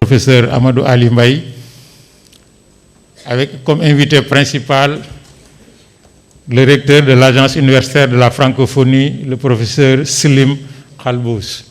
Professeur Amadou Ali Mbaye, avec comme invité principal le recteur de l'Agence universitaire de la francophonie, le professeur Slim Khalbous.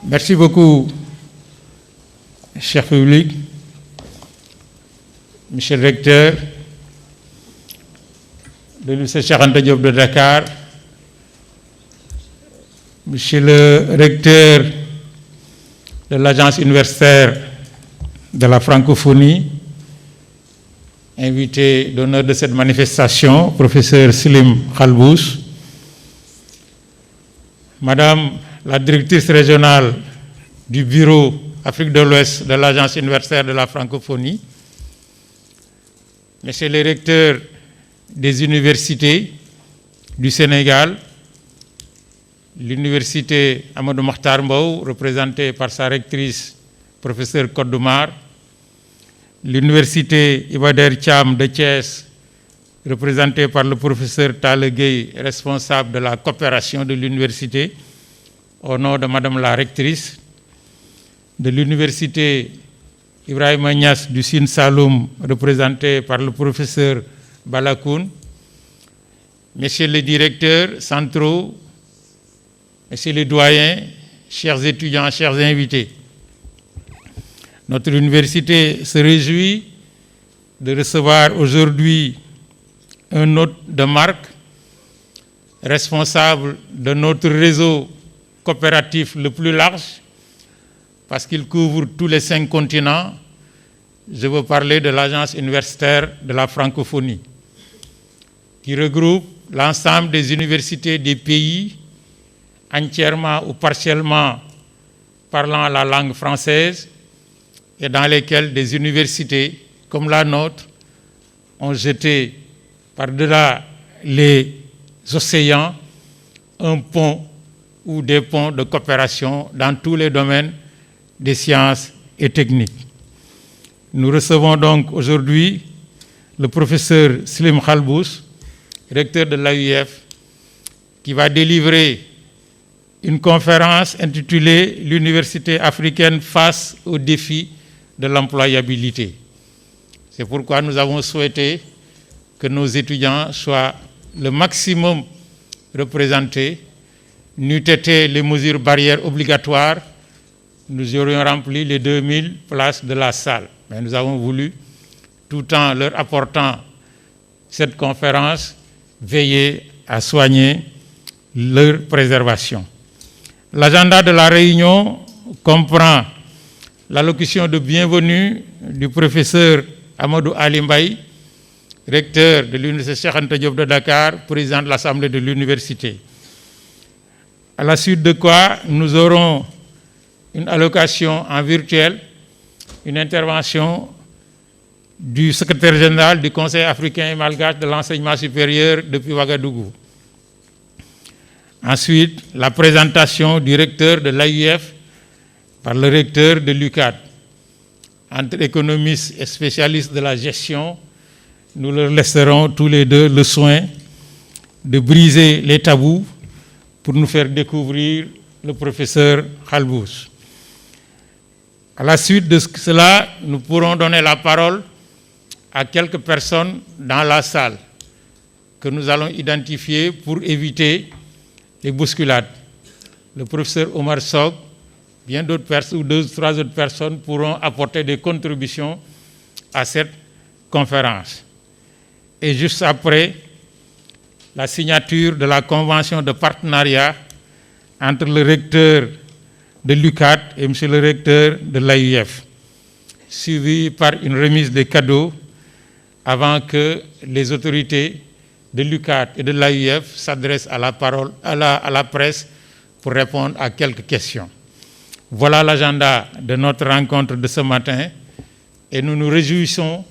Merci beaucoup, cher public, monsieur le recteur de l'Université Cheikh Anta Diop de Dakar, monsieur le recteur de l'Agence universitaire de la francophonie, invité d'honneur de cette manifestation, professeur Slim Khalbous, madame la directrice régionale du bureau Afrique de l'Ouest de l'Agence universitaire de la francophonie, monsieur le recteur des universités du Sénégal, l'université Amadou Mahtar Mbow, représentée par sa rectrice, professeur Kodoumar, l'université Iba Der Thiam de Thiès, représentée par le professeur Tale Gueye, responsable de la coopération de l'université, au nom de Madame la rectrice, de l'université Ibrahima Niass du Sine Saloum, représentée par le professeur Balakoun, messieurs les directeurs centraux, messieurs les doyens, chers étudiants, chers invités. Notre université se réjouit de recevoir aujourd'hui un hôte de marque, responsable de notre réseau coopératif le plus large, parce qu'il couvre tous les 5 continents. Je veux parler de l'Agence universitaire de la francophonie, qui regroupe l'ensemble des universités des pays entièrement ou partiellement parlant la langue française et dans lesquels des universités comme la nôtre ont jeté par-delà les océans un pont ou des ponts de coopération dans tous les domaines des sciences et techniques. Nous recevons donc aujourd'hui le professeur Slim Khalbous, recteur de l'AUF, qui va délivrer une conférence intitulée « L'université africaine face aux défis de l'employabilité ». C'est pourquoi nous avons souhaité que nos étudiants soient le maximum représentés. N'eût été les mesures barrières obligatoires, nous aurions rempli les 2000 places de la salle. Mais nous avons voulu, tout en leur apportant cette conférence, veiller à soigner leur préservation. L'agenda de la réunion comprend l'allocution de bienvenue du professeur Amadou Ali Mbaye, recteur de l'Université Cheikh Anta Diop de Dakar, président de l'Assemblée de l'université. À la suite de quoi, nous aurons une allocation en virtuel, une intervention du secrétaire général du Conseil africain et malgache de l'enseignement supérieur depuis Ouagadougou. Ensuite, la présentation du recteur de l'AUF par le recteur de l'UCAD. Entre économistes et spécialistes de la gestion, nous leur laisserons tous les deux le soin de briser les tabous pour nous faire découvrir le professeur Khalbous. À la suite de cela, nous pourrons donner la parole à quelques personnes dans la salle que nous allons identifier pour éviter les bousculades. Le professeur Omar Sock, bien d'autres personnes, ou 2 ou 3 autres personnes pourront apporter des contributions à cette conférence. Et juste après, la signature de la convention de partenariat entre le recteur de l'UCAD et M. le recteur de l'AUF, suivi par une remise de cadeaux avant que les autorités de l'UCAD et de l'AUF s'adressent à la presse pour répondre à quelques questions. Voilà l'agenda de notre rencontre de ce matin et nous nous réjouissons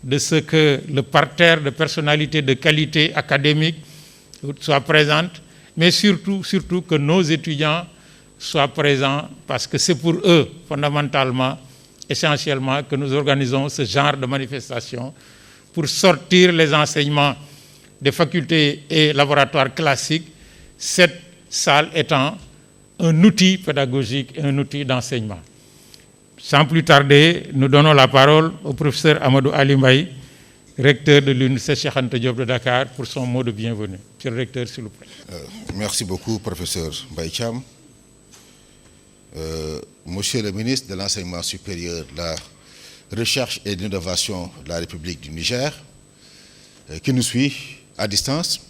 de ce que le parterre de personnalités de qualité académique soit présente, mais surtout que nos étudiants soient présents parce que c'est pour eux, fondamentalement, essentiellement, que nous organisons ce genre de manifestation pour sortir les enseignements des facultés et laboratoires classiques, cette salle étant un outil pédagogique et un outil d'enseignement. Sans plus tarder, nous donnons la parole au professeur Amadou Ali Mbaye, recteur de l'Université Cheikh Anta Diop de Dakar, pour son mot de bienvenue. Monsieur le recteur, s'il vous plaît. Merci beaucoup, professeur Mbaye Thiam. Monsieur le ministre de l'Enseignement supérieur, de la Recherche et de l'Innovation de la République du Niger, qui nous suit à distance.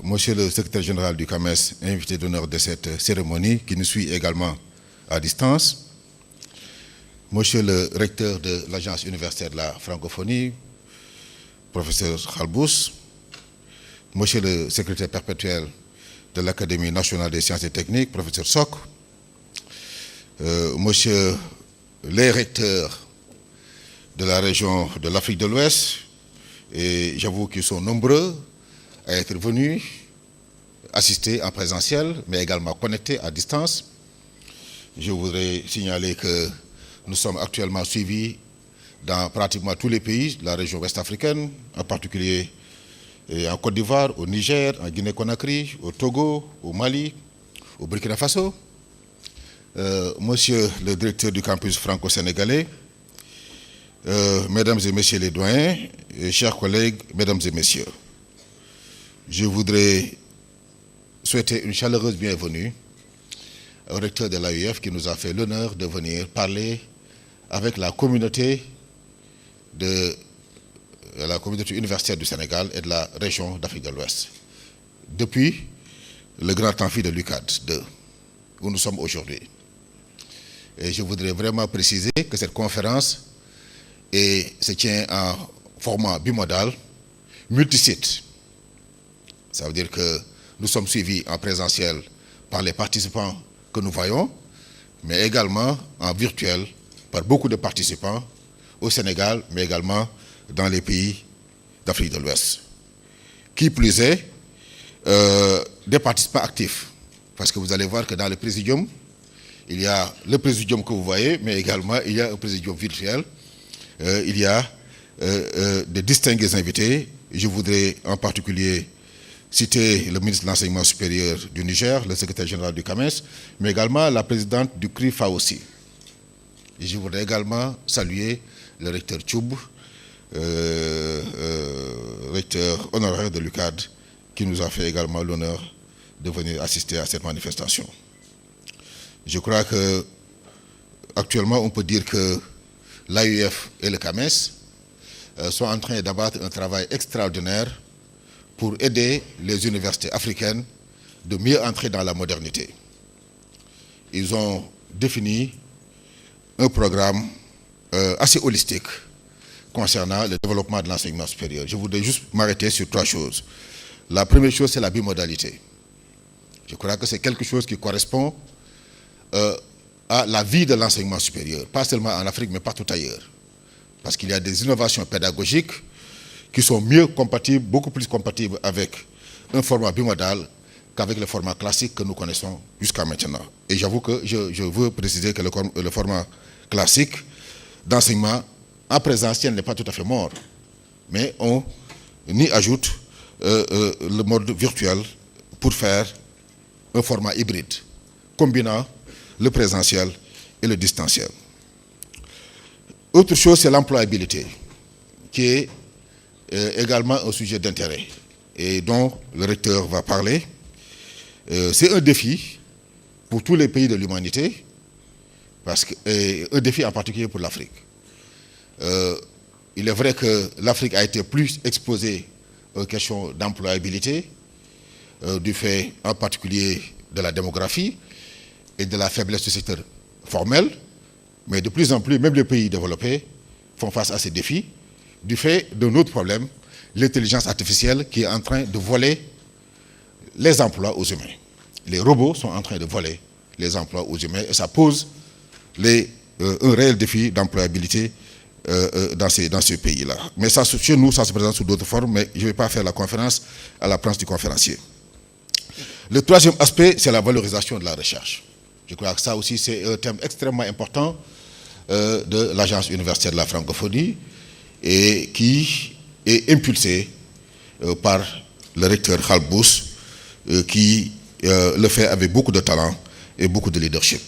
Monsieur le secrétaire général du CAMES, invité d'honneur de cette cérémonie, qui nous suit également à distance. Monsieur le recteur de l'Agence universitaire de la francophonie, professeur Khalbous. Monsieur le secrétaire perpétuel de l'Académie nationale des sciences et techniques, professeur Sock. Monsieur les recteurs de la région de l'Afrique de l'Ouest, et j'avoue qu'ils sont nombreux à être venus assister en présentiel, mais également connectés à distance. Je voudrais signaler que nous sommes actuellement suivis dans pratiquement tous les pays de la région ouest-africaine, en particulier en Côte d'Ivoire, au Niger, en Guinée-Conakry, au Togo, au Mali, au Burkina Faso. Monsieur le directeur du campus franco-sénégalais, mesdames et messieurs les doyens, et chers collègues, mesdames et messieurs, je voudrais souhaiter une chaleureuse bienvenue au recteur de l'AUF qui nous a fait l'honneur de venir parler avec la communauté universitaire du Sénégal et de la région d'Afrique de l'Ouest, depuis le grand amphi de l'UCAD 2, où nous sommes aujourd'hui. Et je voudrais vraiment préciser que cette conférence se tient en format bimodal, multisite. Ça veut dire que nous sommes suivis en présentiel par les participants que nous voyons, mais également en virtuel par beaucoup de participants au Sénégal, mais également dans les pays d'Afrique de l'Ouest. Qui plus est, des participants actifs, parce que vous allez voir que dans le présidium, il y a le présidium que vous voyez, mais également il y a un présidium virtuel, il y a des distingués invités. Je voudrais en particulier citer le ministre de l'Enseignement supérieur du Niger, le secrétaire général du CAMES, mais également la présidente du CRIFA aussi. Et je voudrais également saluer le recteur Tchoub, recteur honoraire de l'UCAD, qui nous a fait également l'honneur de venir assister à cette manifestation. Je crois que actuellement on peut dire que l'AUF et le CAMES sont en train d'abattre un travail extraordinaire pour aider les universités africaines de mieux entrer dans la modernité. Ils ont défini un programme assez holistique concernant le développement de l'enseignement supérieur. Je voudrais juste m'arrêter sur 3 choses. La première chose, c'est la bimodalité. Je crois que c'est quelque chose qui correspond à la vie de l'enseignement supérieur, pas seulement en Afrique, mais partout ailleurs. Parce qu'il y a des innovations pédagogiques qui sont mieux compatibles, beaucoup plus compatibles avec un format bimodal qu'avec le format classique que nous connaissons jusqu'à maintenant. Et j'avoue que je veux préciser que le format classique d'enseignement en présentiel n'est pas tout à fait mort, mais on y ajoute le mode virtuel pour faire un format hybride, combinant le présentiel et le distanciel. Autre chose, c'est l'employabilité, qui est également un sujet d'intérêt et dont le recteur va parler. C'est un défi pour tous les pays de l'humanité, un défi en particulier pour l'Afrique. Il est vrai que l'Afrique a été plus exposée aux questions d'employabilité, du fait en particulier de la démographie et de la faiblesse du secteur formel, mais de plus en plus, même les pays développés font face à ces défis, du fait d'un autre problème, l'intelligence artificielle qui est en train de voler les emplois aux humains. Les robots sont en train de voler les emplois aux humains et ça pose un réel défi d'employabilité dans ces pays-là. Mais ça, chez nous, ça se présente sous d'autres formes, mais je ne vais pas faire la conférence à la place du conférencier. Le troisième aspect, c'est la valorisation de la recherche. Je crois que ça aussi, c'est un thème extrêmement important de l'Agence universitaire de la francophonie et qui est impulsé par le recteur Khalbous, qui le fait avec beaucoup de talent et beaucoup de leadership.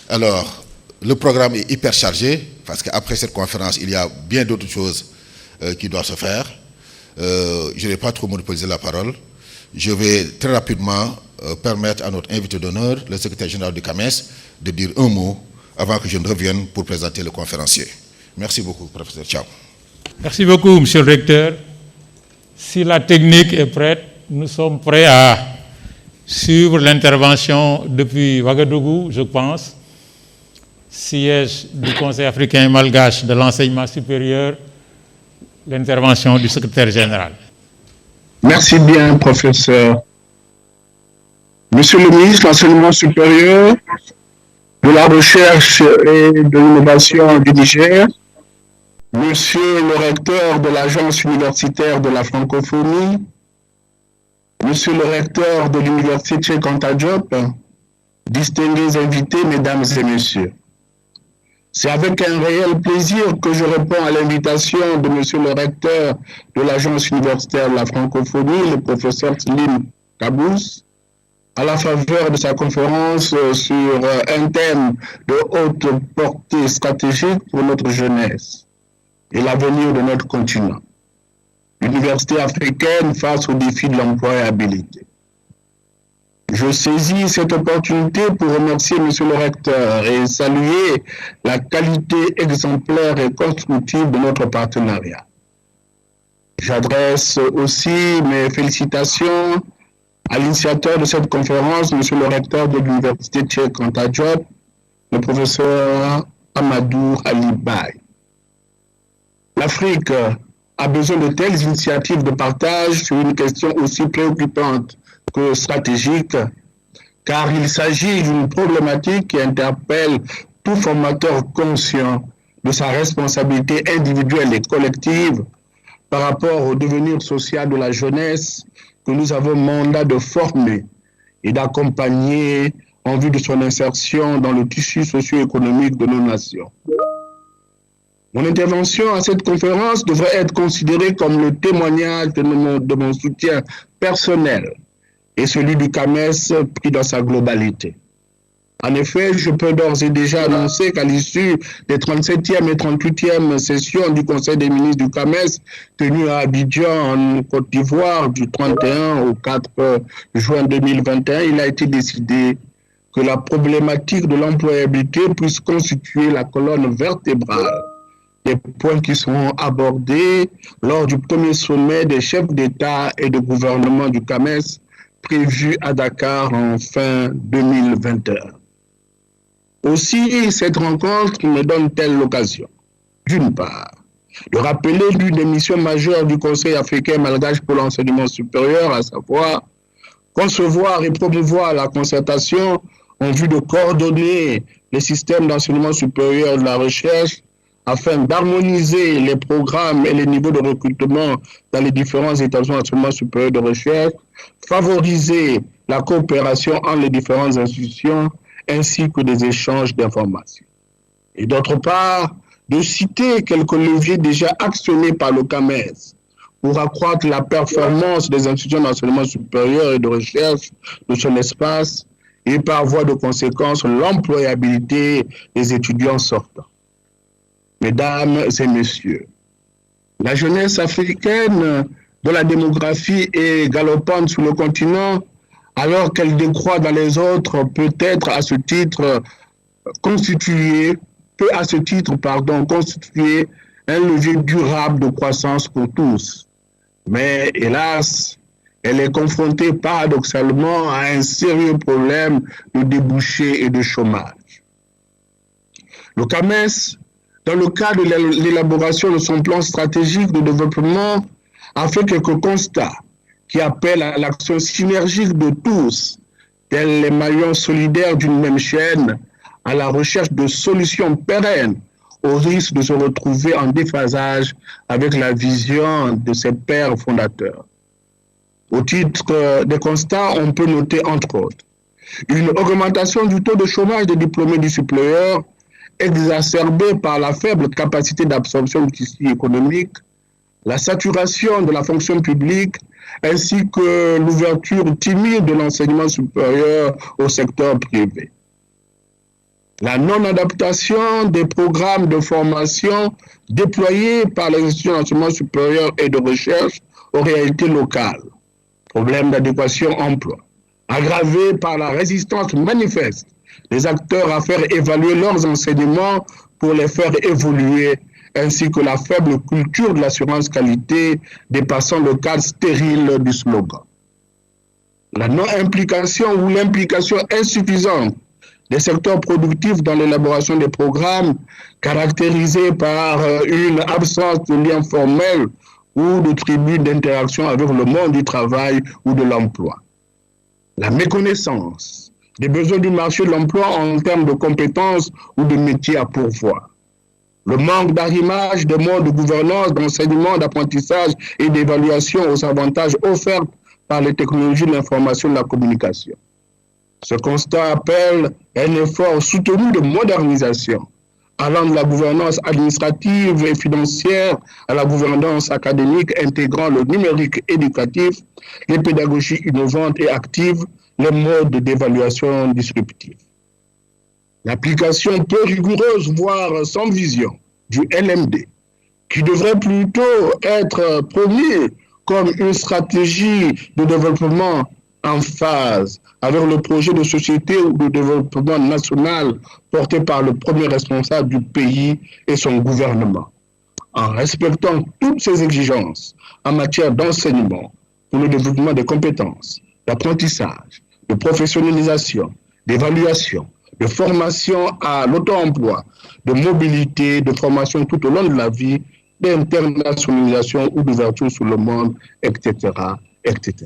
Alors, le programme est hyper chargé, parce qu'après cette conférence, il y a bien d'autres choses qui doivent se faire. Je ne vais pas trop monopoliser la parole. Je vais très rapidement permettre à notre invité d'honneur, le secrétaire général du CAMES, de dire un mot avant que je ne revienne pour présenter le conférencier. Merci beaucoup, professeur. Ciao. Merci beaucoup, monsieur le recteur. Si la technique est prête, nous sommes prêts à suivre l'intervention depuis Ouagadougou, je pense, siège du Conseil africain malgache de l'enseignement supérieur, l'intervention du secrétaire général. Merci bien, professeur. Monsieur le ministre de l'Enseignement supérieur, de la Recherche et de l'Innovation du Niger, Monsieur le recteur de l'Agence universitaire de la francophonie, Monsieur le recteur de l'Université Cheikh Anta Diop, distingués invités, mesdames et messieurs. C'est avec un réel plaisir que je réponds à l'invitation de Monsieur le recteur de l'Agence universitaire de la francophonie, le professeur Slim Kabous, à la faveur de sa conférence sur un thème de haute portée stratégique pour notre jeunesse et l'avenir de notre continent. L'université africaine face au défi de l'employabilité. Je saisis cette opportunité pour remercier Monsieur le recteur et saluer la qualité exemplaire et constructive de notre partenariat. J'adresse aussi mes félicitations à l'initiateur de cette conférence, Monsieur le recteur de l'Université Cheikh Anta Diop, le professeur Amadou Ali Baye. L'Afrique a besoin de telles initiatives de partage sur une question aussi préoccupante que stratégique, car il s'agit d'une problématique qui interpelle tout formateur conscient de sa responsabilité individuelle et collective par rapport au devenir social de la jeunesse que nous avons mandat de former et d'accompagner en vue de son insertion dans le tissu socio-économique de nos nations. Mon intervention à cette conférence devrait être considérée comme le témoignage de mon soutien personnel et celui du CAMES pris dans sa globalité. En effet, je peux d'ores et déjà annoncer qu'à l'issue des 37e et 38e sessions du Conseil des ministres du CAMES, tenues à Abidjan, en Côte d'Ivoire, du 31 au 4 juin 2021, il a été décidé que la problématique de l'employabilité puisse constituer la colonne vertébrale des points qui seront abordés lors du premier sommet des chefs d'État et de gouvernement du CAMES prévu à Dakar en fin 2021. Aussi, cette rencontre me donne-t-elle l'occasion, d'une part, de rappeler l'une des missions majeures du Conseil africain malgache pour l'enseignement supérieur, à savoir concevoir et promouvoir la concertation en vue de coordonner les systèmes d'enseignement supérieur et de la recherche afin d'harmoniser les programmes et les niveaux de recrutement dans les différents établissements d'enseignement supérieur de recherche, favoriser la coopération entre les différentes institutions ainsi que des échanges d'informations. Et d'autre part, de citer quelques leviers déjà actionnés par le CAMES pour accroître la performance des institutions d'enseignement supérieur et de recherche de son espace et par voie de conséquence l'employabilité des étudiants sortants. Mesdames et messieurs, la jeunesse africaine dont la démographie est galopante sur le continent, alors qu'elle décroît dans les autres, peut à ce titre constituer un levier durable de croissance pour tous. Mais hélas, elle est confrontée paradoxalement à un sérieux problème de débouchés et de chômage. Le CAMES, dans le cadre de l'élaboration de son plan stratégique de développement, a fait quelques constats qui appellent à l'action synergique de tous, tels les maillons solidaires d'une même chaîne, à la recherche de solutions pérennes au risque de se retrouver en déphasage avec la vision de ses pères fondateurs. Au titre des constats, on peut noter entre autres une augmentation du taux de chômage des diplômés du supérieur exacerbée par la faible capacité d'absorption du tissu économique, la saturation de la fonction publique ainsi que l'ouverture timide de l'enseignement supérieur au secteur privé. La non-adaptation des programmes de formation déployés par les institutions d'enseignement supérieur et de recherche aux réalités locales. Problème d'adéquation emploi, aggravé par la résistance manifeste des acteurs à faire évaluer leurs enseignements pour les faire évoluer, ainsi que la faible culture de l'assurance qualité dépassant le cadre stérile du slogan. La non-implication ou l'implication insuffisante des secteurs productifs dans l'élaboration des programmes, caractérisés par une absence de lien formel ou de tribune d'interaction avec le monde du travail ou de l'emploi. La méconnaissance des besoins du marché de l'emploi en termes de compétences ou de métiers à pourvoir. Le manque d'arrimage des modes de gouvernance, d'enseignement, d'apprentissage et d'évaluation aux avantages offerts par les technologies de l'information et de la communication. Ce constat appelle un effort soutenu de modernisation, allant de la gouvernance administrative et financière à la gouvernance académique intégrant le numérique éducatif, les pédagogies innovantes et actives, les modes d'évaluation disruptifs. L'application peu rigoureuse, voire sans vision, du LMD, qui devrait plutôt être promu comme une stratégie de développement en phase avec le projet de société ou de développement national porté par le premier responsable du pays et son gouvernement, en respectant toutes ses exigences en matière d'enseignement pour le développement des compétences, d'apprentissage, de professionnalisation, d'évaluation, de formation à l'auto-emploi, de mobilité, de formation tout au long de la vie, d'internationalisation ou d'ouverture sur le monde, etc., etc.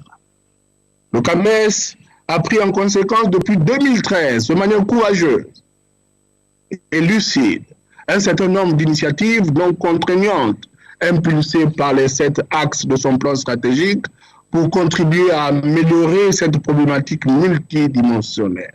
Le CAMES a pris en conséquence depuis 2013, de manière courageuse et lucide, un certain nombre d'initiatives non contraignantes impulsées par les 7 axes de son plan stratégique pour contribuer à améliorer cette problématique multidimensionnelle.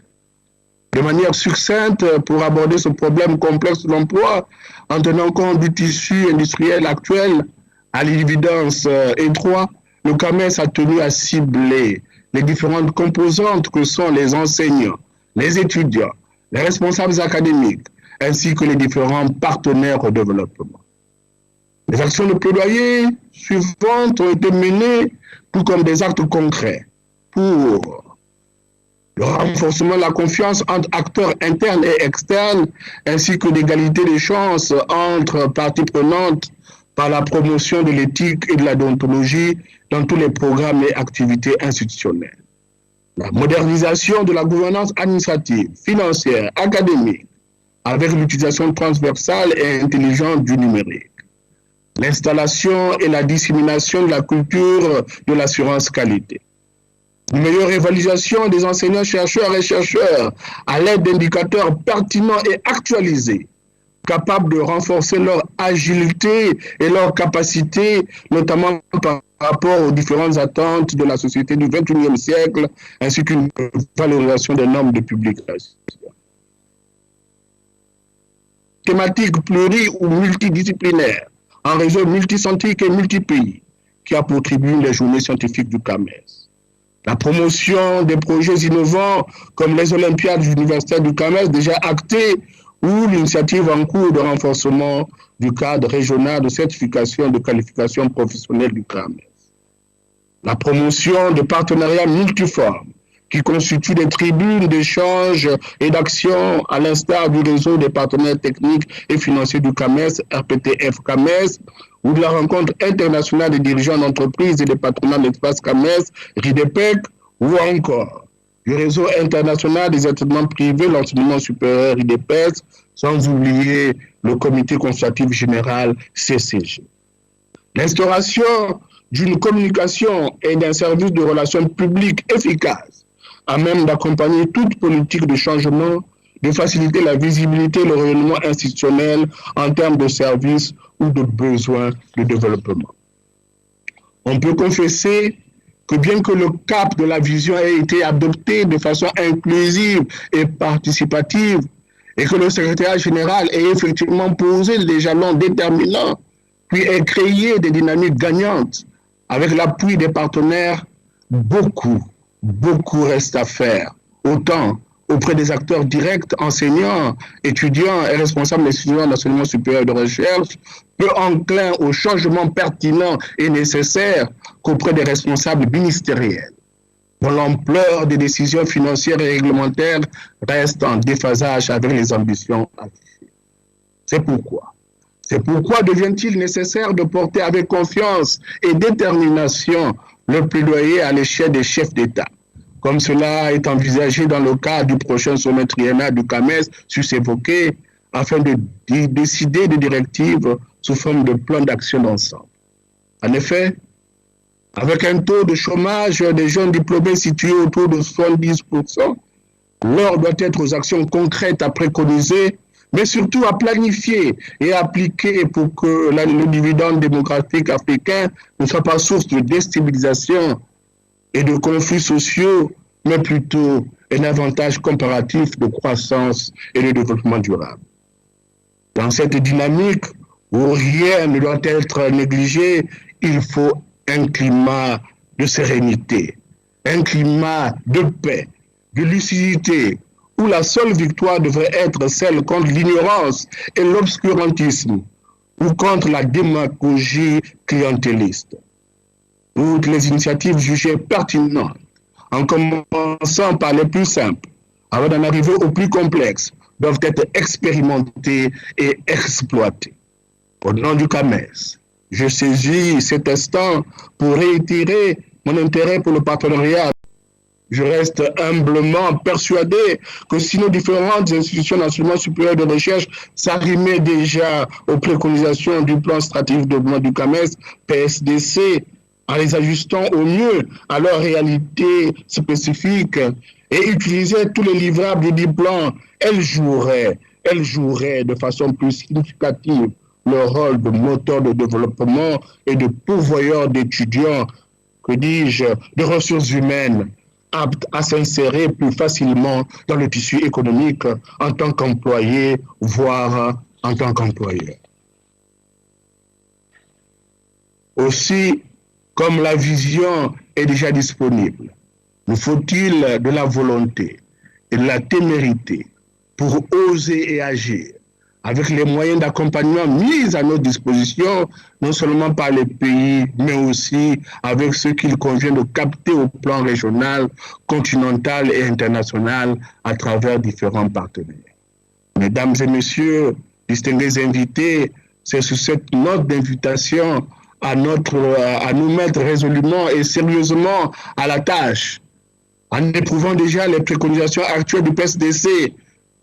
De manière succincte, pour aborder ce problème complexe de l'emploi, en tenant compte du tissu industriel actuel, à l'évidence étroit, le CAMES a tenu à cibler les différentes composantes que sont les enseignants, les étudiants, les responsables académiques, ainsi que les différents partenaires au développement. Les actions de plaidoyer suivantes ont été menées, tout comme des actes concrets, pour le renforcement de la confiance entre acteurs internes et externes, ainsi que l'égalité des chances entre parties prenantes par la promotion de l'éthique et de la déontologie dans tous les programmes et activités institutionnelles. La modernisation de la gouvernance administrative, financière, académique, avec l'utilisation transversale et intelligente du numérique. L'installation et la dissémination de la culture de l'assurance qualité. Une meilleure évaluation des enseignants, chercheurs et chercheurs à l'aide d'indicateurs pertinents et actualisés, capables de renforcer leur agilité et leur capacité, notamment par rapport aux différentes attentes de la société du XXIe siècle, ainsi qu'une valorisation des normes de publication. thématique pluri- ou multidisciplinaire, en réseau multicentrique et multipays, qui a pour tribune les journées scientifiques du CAMES. La promotion des projets innovants comme les Olympiades universitaires du CAMES déjà actées ou l'initiative en cours de renforcement du cadre régional de certification de qualification professionnelle du CAMES. La promotion de partenariats multiformes qui constituent des tribunes d'échange et d'action à l'instar du réseau des partenaires techniques et financiers du CAMES, RPTF-CAMES, ou de la rencontre internationale des dirigeants d'entreprises et des patronats de l'espace CAMES, RIDEPEC, ou encore du réseau international des établissements privés, l'enseignement supérieur RIDEPES, sans oublier le comité consultatif général CCG. L'instauration d'une communication et d'un service de relations publiques efficace, à même d'accompagner toute politique de changement, de faciliter la visibilité et le rayonnement institutionnel en termes de services ou de besoins de développement. On peut confesser que bien que le cap de la vision ait été adopté de façon inclusive et participative, et que le secrétariat général ait effectivement posé des jalons déterminants, puis ait créé des dynamiques gagnantes, avec l'appui des partenaires, beaucoup reste à faire, autant auprès des acteurs directs, enseignants, étudiants et responsables des institutions d'enseignement supérieur et de recherche, peu enclins aux changements pertinents et nécessaires qu'auprès des responsables ministériels, dont l'ampleur des décisions financières et réglementaires reste en déphasage avec les ambitions affichées. C'est pourquoi devient-il nécessaire de porter avec confiance et détermination le plaidoyer à l'échelle des chefs d'État, comme cela est envisagé dans le cadre du prochain sommet triennal du CAMES sus-évoqué, afin de décider de directives sous forme de plan d'action d'ensemble. En effet, avec un taux de chômage des jeunes diplômés situé autour de 70%, l'heure doit être aux actions concrètes à préconiser, mais surtout à planifier et à appliquer pour que le dividende démographique africain ne soit pas source de déstabilisation et de conflits sociaux, mais plutôt un avantage comparatif de croissance et de développement durable. Dans cette dynamique où rien ne doit être négligé, il faut un climat de sérénité, un climat de paix, de lucidité, où la seule victoire devrait être celle contre l'ignorance et l'obscurantisme, ou contre la démagogie clientéliste. Toutes les initiatives jugées pertinentes, en commençant par les plus simples, avant d'en arriver aux plus complexes, doivent être expérimentées et exploitées. Au nom du CAMES, je saisis cet instant pour réitérer mon intérêt pour le partenariat. Je reste humblement persuadé que si nos différentes institutions d'enseignement supérieur de recherche s'arrimaient déjà aux préconisations du plan stratégique de développement du CAMES, PSDC, en les ajustant au mieux à leur réalité spécifique et utilisaient tous les livrables du plan, elles joueraient de façon plus significative leur rôle de moteur de développement et de pourvoyeur d'étudiants, que dis-je, de ressources humaines, aptes à s'insérer plus facilement dans le tissu économique en tant qu'employés, voire en tant qu'employeurs. Aussi, comme la vision est déjà disponible, nous faut-il de la volonté et de la témérité pour oser et agir avec les moyens d'accompagnement mis à notre disposition, non seulement par les pays, mais aussi avec ceux qu'il convient de capter au plan régional, continental et international à travers différents partenaires. Mesdames et messieurs, distingués invités, c'est sous cette note d'invitation à nous mettre résolument et sérieusement à la tâche, en éprouvant déjà les préconisations actuelles du PSDC,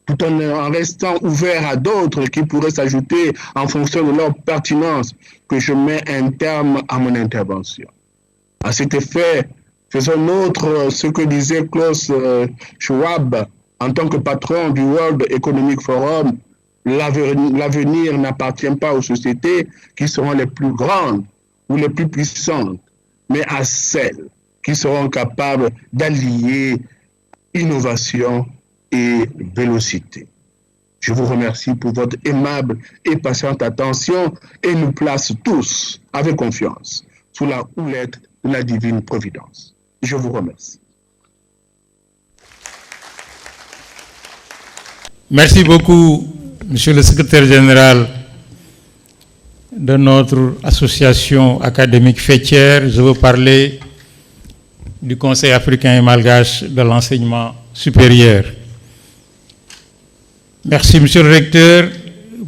tout en restant ouvert à d'autres qui pourraient s'ajouter en fonction de leur pertinence, que je mets un terme à mon intervention. À cet effet, faisons nôtre ce que disait Klaus Schwab en tant que patron du World Economic Forum: l'avenir n'appartient pas aux sociétés qui seront les plus grandes ou les plus puissantes, mais à celles qui seront capables d'allier innovation et vélocité. Je vous remercie pour votre aimable et patiente attention et nous place tous avec confiance sous la houlette de la divine providence. Je vous remercie. Merci beaucoup, Monsieur le Secrétaire général de notre association académique fêtière. Je veux parler du Conseil africain et malgache de l'enseignement supérieur. Merci, Monsieur le recteur,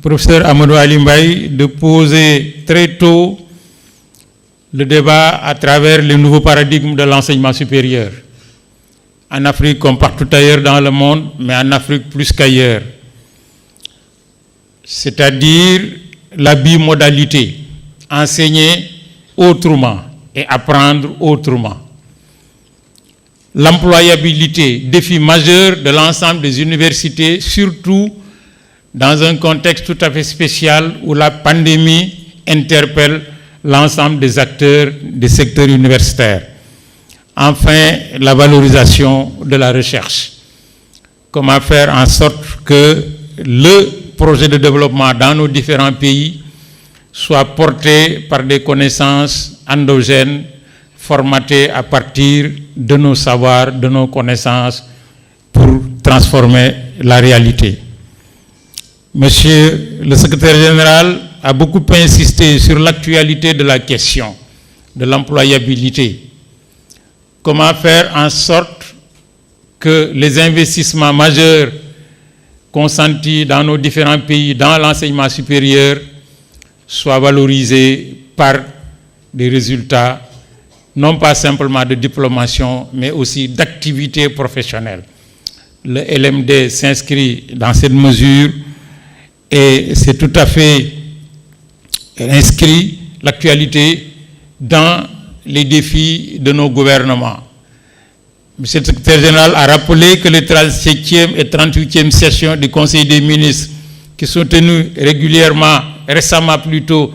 professeur Amadou Ali Mbaye, de poser très tôt le débat à travers les nouveaux paradigmes de l'enseignement supérieur. En Afrique comme partout ailleurs dans le monde, mais en Afrique plus qu'ailleurs. C'est-à-dire la bimodalité, enseigner autrement et apprendre autrement. L'employabilité, défi majeur de l'ensemble des universités, surtout dans un contexte tout à fait spécial où la pandémie interpelle l'ensemble des acteurs des secteurs universitaires. Enfin, la valorisation de la recherche. Comment faire en sorte que le projet de développement dans nos différents pays soit porté par des connaissances endogènes, formatées à partir de nos savoirs, de nos connaissances, pour transformer la réalité. Monsieur le secrétaire général a beaucoup insisté sur l'actualité de la question de l'employabilité. Comment faire en sorte que les investissements majeurs consentis dans nos différents pays, dans l'enseignement supérieur, soient valorisés par des résultats, non pas simplement de diplomation, mais aussi d'activité professionnelle. Le LMD s'inscrit dans cette mesure et c'est tout à fait inscrit l'actualité dans les défis de nos gouvernements. Monsieur le secrétaire général a rappelé que les 37e et 38e sessions du Conseil des ministres qui sont tenues récemment plutôt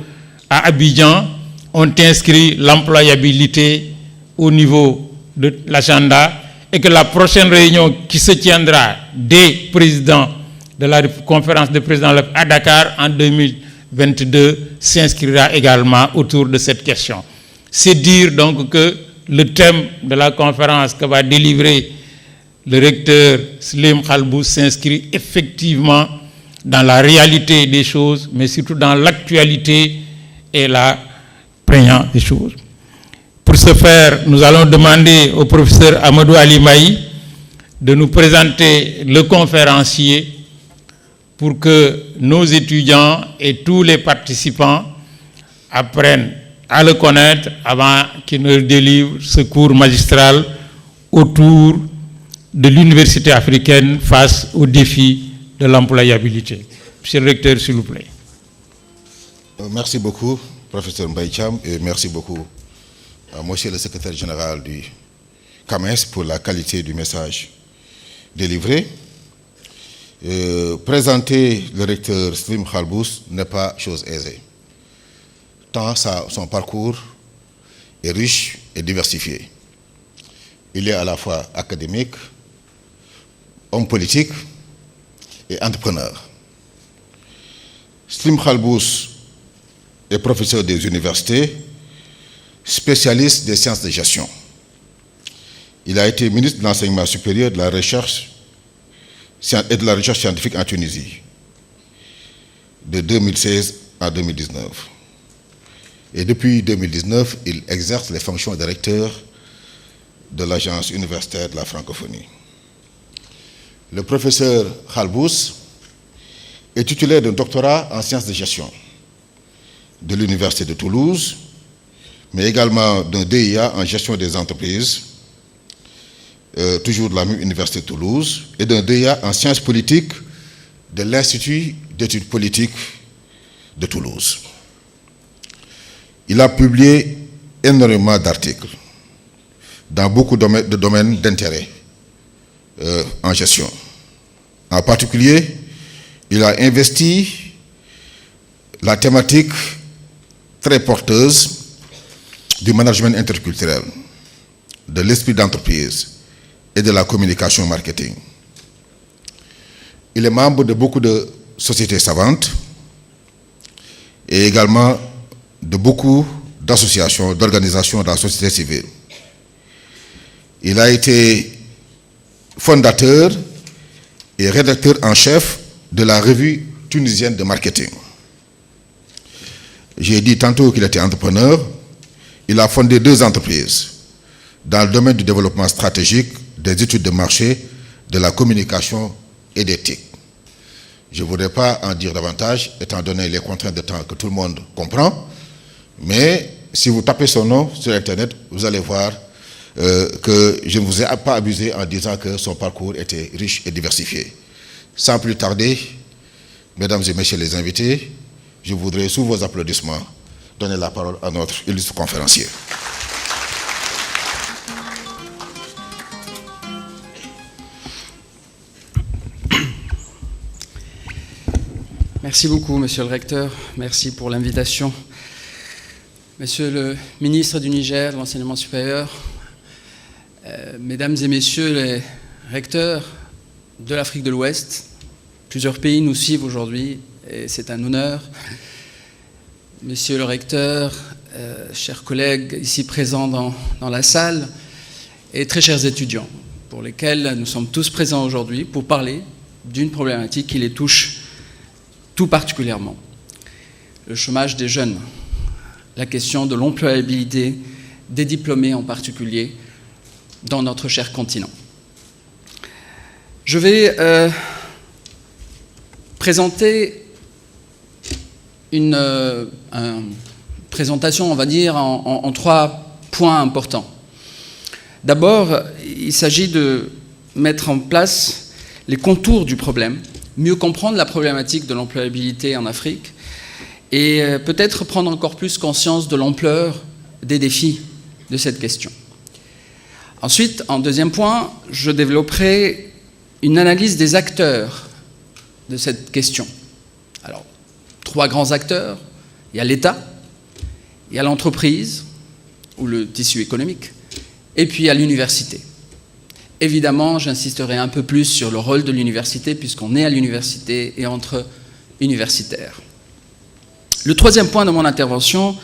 à Abidjan, ont inscrit l'employabilité au niveau de l'agenda et que la prochaine réunion qui se tiendra des présidents de la conférence des présidents à Dakar en 2022 s'inscrira également autour de cette question. C'est dire donc que le thème de la conférence que va délivrer le recteur Slim Khalbous s'inscrit effectivement dans la réalité des choses, mais surtout dans l'actualité et la prégnance des choses. Pour ce faire, nous allons demander au professeur Amadou Ali Mbaye de nous présenter le conférencier pour que nos étudiants et tous les participants apprennent à le connaître avant qu'il ne délivre ce cours magistral autour de l'université africaine face aux défis de l'employabilité. Monsieur le recteur, s'il vous plaît. Merci beaucoup, professeur Mbaye Thiam, et merci beaucoup à monsieur le secrétaire général du CAMES pour la qualité du message délivré. Présenter le recteur Slim Khalbous n'est pas chose aisée, tant son parcours est riche et diversifié. Il est à la fois académique, homme politique et entrepreneur. Slim Khalbous est professeur des universités, spécialiste des sciences de gestion. Il a été ministre de l'enseignement supérieur, de la recherche et de la recherche scientifique en Tunisie, de 2016 à 2019. Et depuis 2019, il exerce les fonctions de recteur de l'Agence universitaire de la francophonie. Le professeur Khalbous est titulaire d'un doctorat en sciences de gestion de l'Université de Toulouse, mais également d'un DIA en gestion des entreprises, toujours de la même Université de Toulouse, et d'un DIA en sciences politiques de l'Institut d'études politiques de Toulouse. Il a publié énormément d'articles dans beaucoup de domaines d'intérêt en gestion. En particulier, il a investi la thématique très porteuse du management interculturel, de l'esprit d'entreprise et de la communication marketing. Il est membre de beaucoup de sociétés savantes et également de beaucoup d'associations, d'organisations de la société civile. Il a été fondateur et rédacteur en chef de la revue tunisienne de marketing. J'ai dit tantôt qu'il était entrepreneur. Il a fondé 2 entreprises dans le domaine du développement stratégique, des études de marché, de la communication et d'éthique. Je ne voudrais pas en dire davantage, étant donné les contraintes de temps que tout le monde comprend, mais si vous tapez son nom sur Internet, vous allez voir que je ne vous ai pas abusé en disant que son parcours était riche et diversifié. Sans plus tarder, mesdames et messieurs les invités, je voudrais, sous vos applaudissements, donner la parole à notre illustre conférencier. Merci beaucoup, Monsieur le Recteur. Merci pour l'invitation. Monsieur le ministre du Niger de l'Enseignement supérieur, Mesdames et Messieurs les recteurs de l'Afrique de l'Ouest, plusieurs pays nous suivent aujourd'hui et c'est un honneur. Monsieur le recteur, chers collègues ici présents dans la salle et très chers étudiants pour lesquels nous sommes tous présents aujourd'hui pour parler d'une problématique qui les touche tout particulièrement. Le chômage des jeunes, la question de l'employabilité des diplômés en particulier dans notre cher continent. Je vais présenter une présentation, on va dire, en 3 points importants. D'abord, il s'agit de mettre en place les contours du problème, mieux comprendre la problématique de l'employabilité en Afrique et peut-être prendre encore plus conscience de l'ampleur des défis de cette question. Ensuite, en deuxième point, je développerai une analyse des acteurs de cette question. Alors, 3 grands acteurs. Il y a l'État, il y a l'entreprise, ou le tissu économique, et puis il y a l'université. Évidemment, j'insisterai un peu plus sur le rôle de l'université, puisqu'on est à l'université et entre universitaires. Le 3e point de mon intervention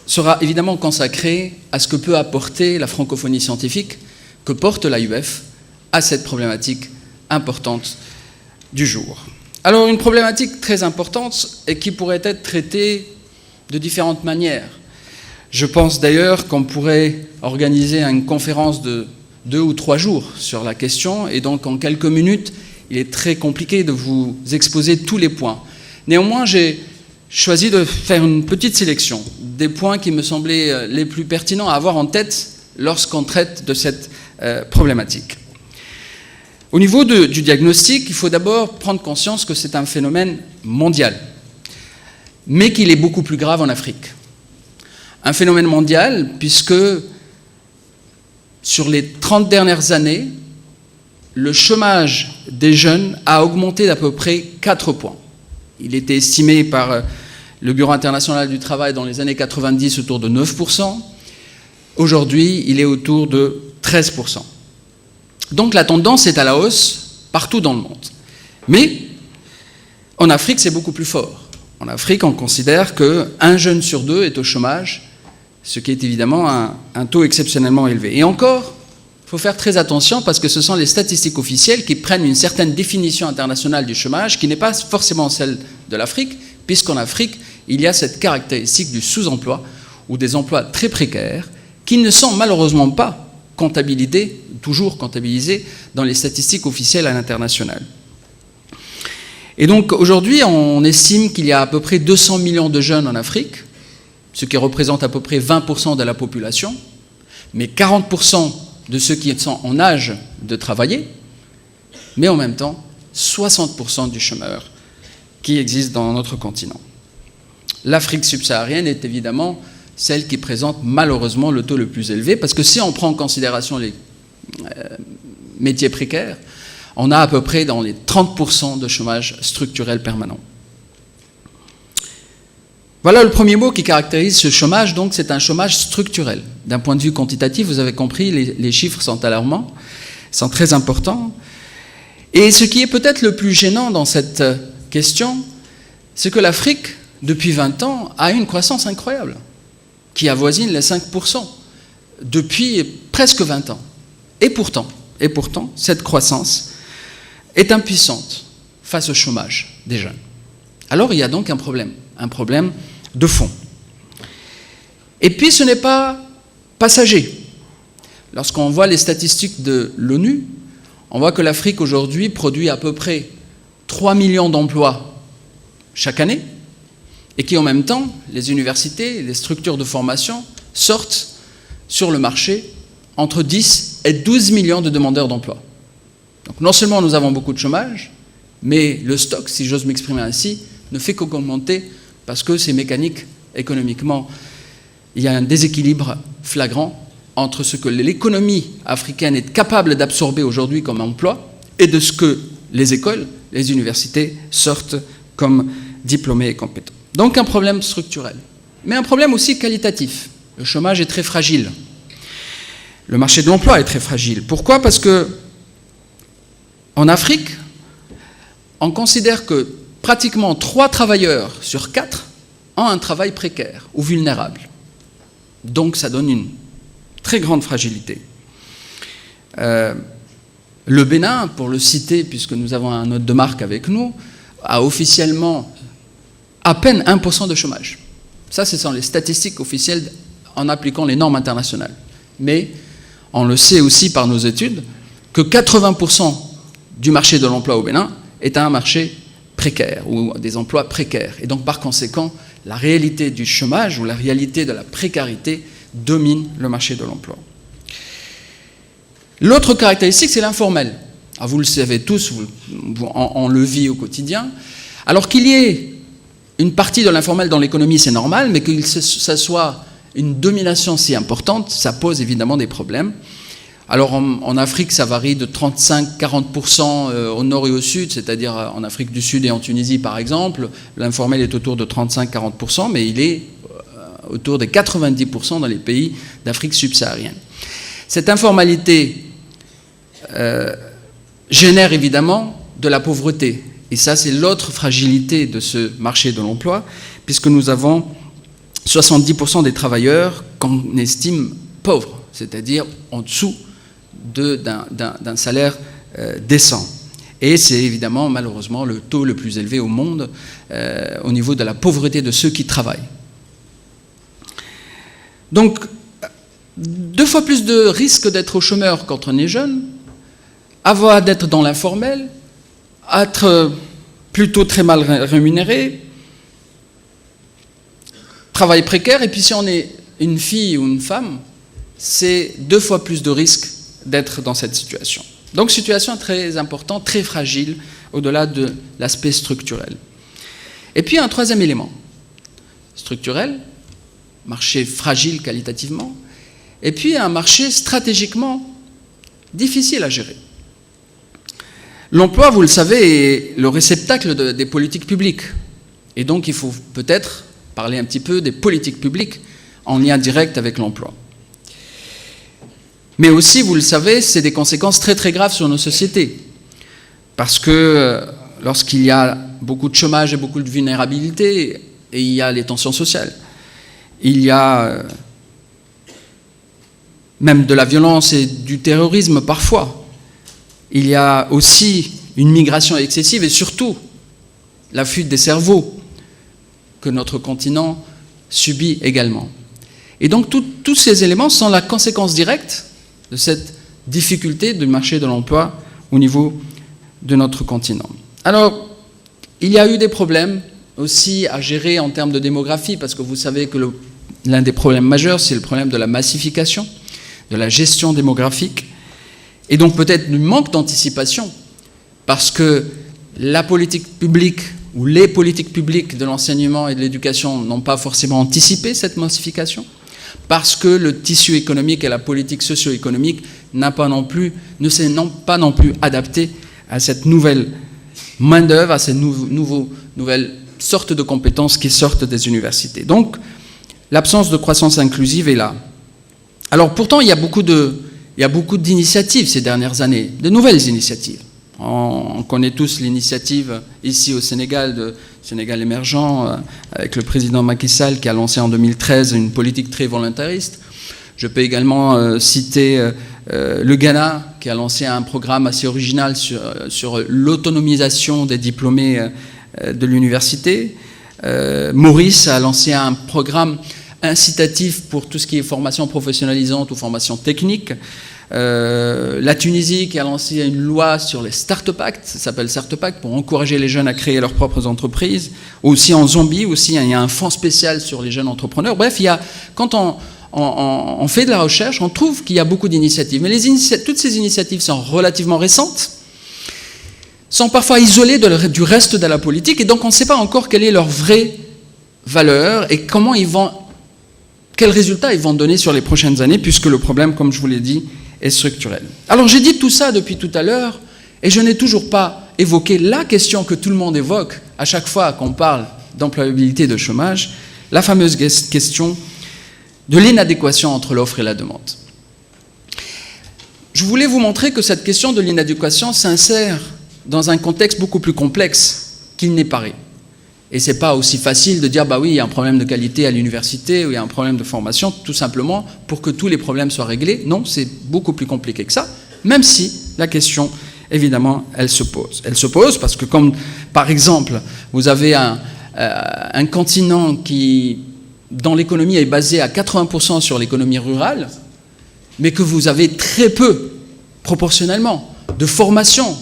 sera évidemment consacré à ce que peut apporter la francophonie scientifique que porte l'AUF à cette problématique importante du jour. Alors, une problématique très importante et qui pourrait être traitée de différentes manières. Je pense d'ailleurs qu'on pourrait organiser une conférence de 2 ou 3 jours sur la question, et donc en quelques minutes, il est très compliqué de vous exposer tous les points. Néanmoins, j'ai choisi de faire une petite sélection des points qui me semblaient les plus pertinents à avoir en tête lorsqu'on traite de cette problématique. Au niveau du diagnostic, il faut d'abord prendre conscience que c'est un phénomène mondial, mais qu'il est beaucoup plus grave en Afrique. Un phénomène mondial puisque sur les 30 dernières années, le chômage des jeunes a augmenté d'à peu près 4 points. Il était estimé par le Bureau international du travail dans les années 90 autour de 9%. Aujourd'hui, il est autour de 13%. Donc la tendance est à la hausse partout dans le monde. Mais en Afrique, c'est beaucoup plus fort. En Afrique, on considère qu'un jeune sur 2 est au chômage, ce qui est évidemment un taux exceptionnellement élevé. Et encore, il faut faire très attention parce que ce sont les statistiques officielles qui prennent une certaine définition internationale du chômage qui n'est pas forcément celle de l'Afrique, puisqu'en Afrique, il y a cette caractéristique du sous-emploi ou des emplois très précaires qui ne sont malheureusement pas toujours comptabilisés dans les statistiques officielles à l'international. Et donc aujourd'hui, on estime qu'il y a à peu près 200 millions de jeunes en Afrique, ce qui représente à peu près 20% de la population, mais 40% de ceux qui sont en âge de travailler, mais en même temps 60% du chômeur qui existe dans notre continent. L'Afrique subsaharienne est évidemment celle qui présente malheureusement le taux le plus élevé, parce que si on prend en considération les métiers précaires, on a à peu près dans les 30% de chômage structurel permanent. Voilà le premier mot qui caractérise ce chômage, donc c'est un chômage structurel. D'un point de vue quantitatif, vous avez compris, les chiffres sont alarmants, sont très importants. Et ce qui est peut-être le plus gênant dans cette question, c'est que l'Afrique, depuis 20 ans, a une croissance incroyable, qui avoisine les 5% depuis presque 20 ans. Et pourtant, cette croissance est impuissante face au chômage des jeunes. Alors il y a donc un problème de fond. Et puis ce n'est pas passager. Lorsqu'on voit les statistiques de l'ONU, on voit que l'Afrique aujourd'hui produit à peu près 3 millions d'emplois chaque année, et qui en même temps, les universités, les structures de formation sortent sur le marché entre 10 et 12 millions de demandeurs d'emploi. Donc non seulement nous avons beaucoup de chômage, mais le stock, si j'ose m'exprimer ainsi, ne fait qu'augmenter parce que c'est mécanique économiquement. Il y a un déséquilibre flagrant entre ce que l'économie africaine est capable d'absorber aujourd'hui comme emploi et de ce que les écoles, les universités sortent comme diplômés et compétents. Donc un problème structurel, mais un problème aussi qualitatif. Le chômage est très fragile. Le marché de l'emploi est très fragile. Pourquoi ? Parce que en Afrique, on considère que pratiquement 3 travailleurs sur 4 ont un travail précaire ou vulnérable. Donc ça donne une très grande fragilité. Le Bénin, pour le citer, puisque nous avons un hôte de marque avec nous, a officiellement à peine 1% de chômage. Ça, ce sont les statistiques officielles en appliquant les normes internationales. Mais on le sait aussi par nos études que 80% du marché de l'emploi au Bénin est un marché précaire ou des emplois précaires. Et donc par conséquent, la réalité du chômage ou la réalité de la précarité domine le marché de l'emploi. L'autre caractéristique, c'est l'informel. Ah, vous le savez tous, on le vit au quotidien. Alors qu'il y ait une partie de l'informel dans l'économie, c'est normal, mais que ça soit une domination si importante, ça pose évidemment des problèmes. Alors en Afrique, ça varie de 35-40% au nord et au sud, c'est-à-dire en Afrique du Sud et en Tunisie par exemple, l'informel est autour de 35-40%, mais il est autour de 90% dans les pays d'Afrique subsaharienne. Cette informalité génère évidemment de la pauvreté. Et ça, c'est l'autre fragilité de ce marché de l'emploi, puisque nous avons 70% des travailleurs qu'on estime pauvres, c'est-à-dire en dessous d'un salaire décent. Et c'est évidemment, malheureusement, le taux le plus élevé au monde au niveau de la pauvreté de ceux qui travaillent. Donc, 2 fois plus de risques d'être chômeur quand on est jeune, d'être dans l'informel, être plutôt très mal rémunéré, travail précaire, et puis si on est une fille ou une femme, c'est 2 fois plus de risques d'être dans cette situation. Donc situation très importante, très fragile, au-delà de l'aspect structurel. Et puis un troisième élément, structurel, marché fragile qualitativement, et puis un marché stratégiquement difficile à gérer. L'emploi, vous le savez, est le réceptacle des politiques publiques. Et donc, il faut peut-être parler un petit peu des politiques publiques en lien direct avec l'emploi. Mais aussi, vous le savez, c'est des conséquences très très graves sur nos sociétés. Parce que lorsqu'il y a beaucoup de chômage et beaucoup de vulnérabilité, et il y a les tensions sociales, il y a même de la violence et du terrorisme parfois. Il y a aussi une migration excessive et surtout la fuite des cerveaux que notre continent subit également. Et donc tous ces éléments sont la conséquence directe de cette difficulté du marché de l'emploi au niveau de notre continent. Alors, il y a eu des problèmes aussi à gérer en termes de démographie, parce que vous savez que l'un des problèmes majeurs, c'est le problème de la massification, de la gestion démographique, et donc peut-être du manque d'anticipation, parce que la politique publique ou les politiques publiques de l'enseignement et de l'éducation n'ont pas forcément anticipé cette massification, parce que le tissu économique et la politique socio-économique ne s'est pas non plus adapté à cette nouvelle main-d'œuvre, à ces nouvelles sortes de compétences qui sortent des universités. Donc, l'absence de croissance inclusive est là. Alors pourtant, il y a beaucoup d'initiatives ces dernières années, de nouvelles initiatives. On connaît tous l'initiative ici au Sénégal, de Sénégal émergent, avec le président Macky Sall qui a lancé en 2013 une politique très volontariste. Je peux également citer le Ghana qui a lancé un programme assez original sur l'autonomisation des diplômés de l'université. Maurice a lancé un programme incitatif pour tout ce qui est formation professionnalisante ou formation technique. La Tunisie qui a lancé une loi sur les Start-up Act, ça s'appelle Start-up Act, pour encourager les jeunes à créer leurs propres entreprises. Aussi en Zambie, aussi, il y a un fonds spécial sur les jeunes entrepreneurs. Bref, quand on fait de la recherche, on trouve qu'il y a beaucoup d'initiatives. Mais toutes ces initiatives sont relativement récentes, sont parfois isolées du reste de la politique, et donc on ne sait pas encore quelle est leur vraie valeur et quels résultats ils vont donner sur les prochaines années, puisque le problème, comme je vous l'ai dit, est structurel. Alors j'ai dit tout ça depuis tout à l'heure, et je n'ai toujours pas évoqué la question que tout le monde évoque à chaque fois qu'on parle d'employabilité et de chômage, la fameuse question de l'inadéquation entre l'offre et la demande. Je voulais vous montrer que cette question de l'inadéquation s'insère dans un contexte beaucoup plus complexe qu'il n'est paru. Et ce n'est pas aussi facile de dire, bah oui, il y a un problème de qualité à l'université ou il y a un problème de formation, tout simplement pour que tous les problèmes soient réglés. Non, c'est beaucoup plus compliqué que ça, même si la question, évidemment, elle se pose. Elle se pose parce que, comme par exemple, vous avez un continent dont l'économie est basée à 80% sur l'économie rurale, mais que vous avez très peu, proportionnellement, de formation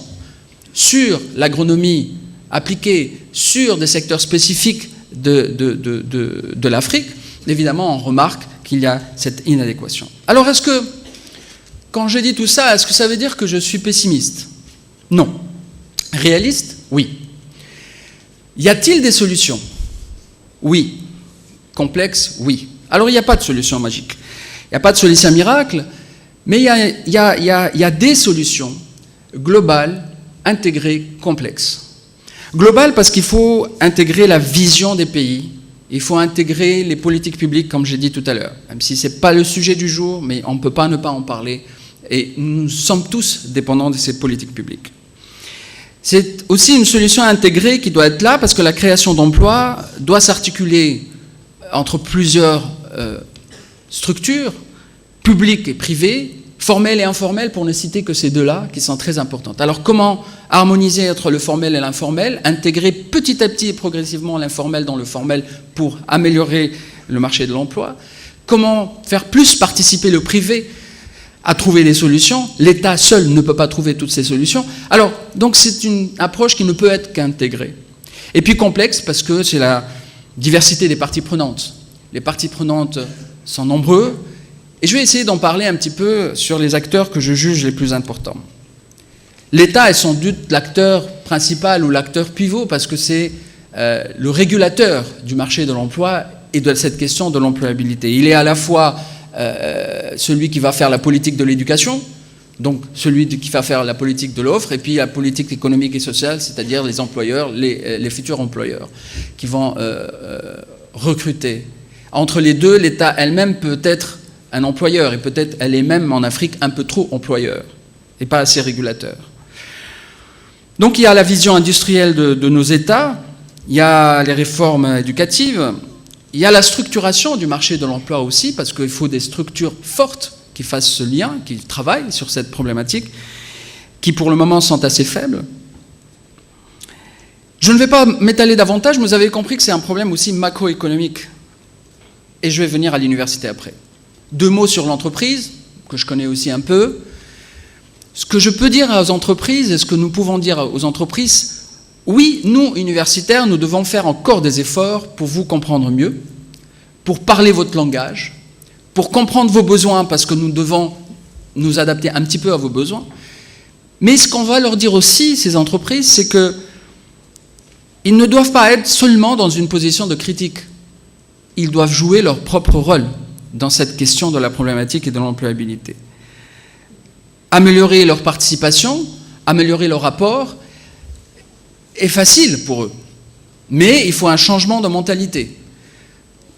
sur l'agronomie appliquée sur des secteurs spécifiques de l'Afrique, évidemment, on remarque qu'il y a cette inadéquation. Alors, quand je dis tout ça, est-ce que ça veut dire que je suis pessimiste? Non. Réaliste? Oui. Y a-t-il des solutions? Oui. Complexe? Oui. Alors, il n'y a pas de solution magique. Il n'y a pas de solution miracle, mais il y a des solutions globales, intégrées, complexes. Global parce qu'il faut intégrer la vision des pays, il faut intégrer les politiques publiques, comme j'ai dit tout à l'heure, même si ce n'est pas le sujet du jour, mais on ne peut pas ne pas en parler, et nous sommes tous dépendants de ces politiques publiques. C'est aussi une solution intégrée qui doit être là, parce que la création d'emplois doit s'articuler entre plusieurs structures, publiques et privées, formelles et informelles, pour ne citer que ces deux-là, qui sont très importantes. Alors comment harmoniser entre le formel et l'informel, intégrer petit à petit et progressivement l'informel dans le formel pour améliorer le marché de l'emploi? Comment faire plus participer le privé à trouver des solutions? L'État seul ne peut pas trouver toutes ces solutions. Alors, donc c'est une approche qui ne peut être qu'intégrée. Et puis complexe, parce que c'est la diversité des parties prenantes. Les parties prenantes sont nombreux, et je vais essayer d'en parler un petit peu sur les acteurs que je juge les plus importants. L'État est sans doute l'acteur principal ou l'acteur pivot, parce que c'est le régulateur du marché de l'emploi et de cette question de l'employabilité. Il est à la fois celui qui va faire la politique de l'éducation, donc celui qui va faire la politique de l'offre, et puis la politique économique et sociale, c'est-à-dire les employeurs, les futurs employeurs qui vont recruter. Entre les deux, l'État elle-même peut être un employeur, et peut-être elle est même en Afrique un peu trop employeur, et pas assez régulateur. Donc il y a la vision industrielle de nos États, il y a les réformes éducatives, il y a la structuration du marché de l'emploi aussi, parce qu'il faut des structures fortes qui fassent ce lien, qui travaillent sur cette problématique, qui pour le moment sont assez faibles. Je ne vais pas m'étaler davantage, mais vous avez compris que c'est un problème aussi macroéconomique. Et je vais venir à l'université après. 2 mots sur l'entreprise, que je connais aussi un peu. Ce que je peux dire aux entreprises, et ce que nous pouvons dire aux entreprises, oui, nous, universitaires, nous devons faire encore des efforts pour vous comprendre mieux, pour parler votre langage, pour comprendre vos besoins, parce que nous devons nous adapter un petit peu à vos besoins. Mais ce qu'on va leur dire aussi, ces entreprises, c'est qu'ils ne doivent pas être seulement dans une position de critique. Ils doivent jouer leur propre rôle dans cette question de la problématique et de l'employabilité. Améliorer leur participation, améliorer leur rapport est facile pour eux. Mais il faut un changement de mentalité.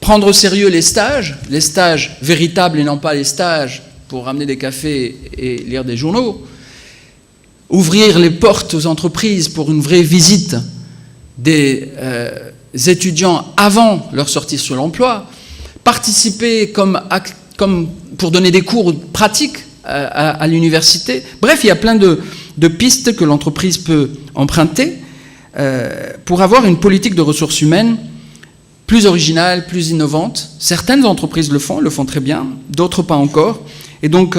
Prendre au sérieux les stages véritables et non pas les stages pour ramener des cafés et lire des journaux. ouvrir les portes aux entreprises pour une vraie visite des étudiants avant leur sortie sur l'emploi, participer comme pour donner des cours pratiques à l'université. Bref, il y a plein de pistes que l'entreprise peut emprunter pour avoir une politique de ressources humaines plus originale, plus innovante. Certaines entreprises le font très bien, d'autres pas encore. Et donc,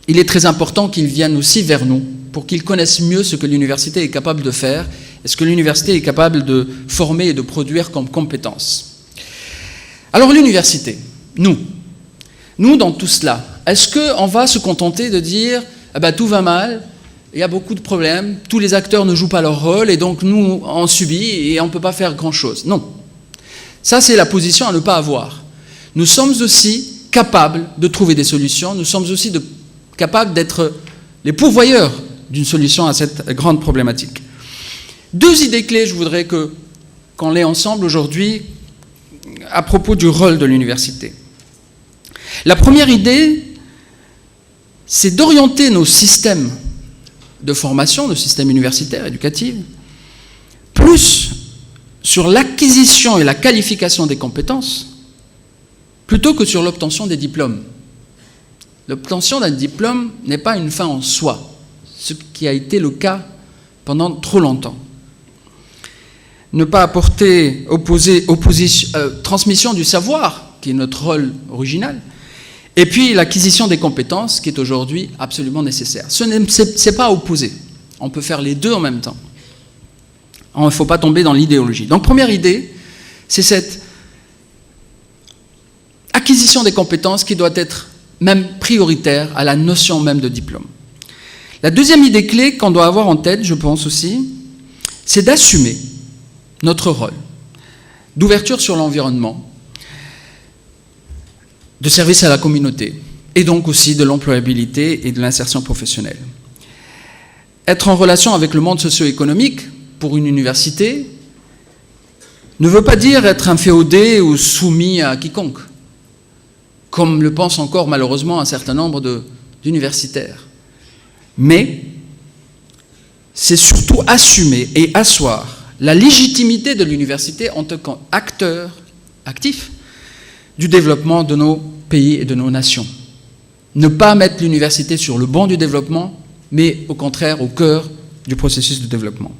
il est très important qu'ils viennent aussi vers nous pour qu'ils connaissent mieux ce que l'université est capable de faire et ce que l'université est capable de former et de produire comme compétences. Alors l'université, nous dans tout cela, est-ce qu'on va se contenter de dire ah ben, tout va mal, il y a beaucoup de problèmes, tous les acteurs ne jouent pas leur rôle et donc nous on subit et on ne peut pas faire grand-chose? Non. Ça c'est la position à ne pas avoir. Nous sommes aussi capables de trouver des solutions, nous sommes aussi capables d'être les pourvoyeurs d'une solution à cette grande problématique. 2 idées clés, je voudrais qu'on l'ait ensemble aujourd'hui à propos du rôle de l'université. La première idée, c'est d'orienter nos systèmes de formation, nos systèmes universitaires, éducatifs, plus sur l'acquisition et la qualification des compétences, plutôt que sur l'obtention des diplômes. L'obtention d'un diplôme n'est pas une fin en soi, ce qui a été le cas pendant trop longtemps. Ne pas apporter transmission du savoir, qui est notre rôle original, et puis l'acquisition des compétences, qui est aujourd'hui absolument nécessaire. Ce n'est pas opposé. On peut faire les deux en même temps. Il ne faut pas tomber dans l'idéologie. Donc, première idée, c'est cette acquisition des compétences qui doit être même prioritaire à la notion même de diplôme. La deuxième idée clé qu'on doit avoir en tête, je pense aussi, c'est d'assumer notre rôle d'ouverture sur l'environnement, de service à la communauté, et donc aussi de l'employabilité et de l'insertion professionnelle. Être en relation avec le monde socio-économique pour une université ne veut pas dire être inféodé ou soumis à quiconque, comme le pensent encore malheureusement un certain nombre d'universitaires. Mais c'est surtout assumer et asseoir la légitimité de l'université en tant qu'acteur actif du développement de nos pays et de nos nations. Ne pas mettre l'université sur le banc du développement, mais au contraire au cœur du processus de développement.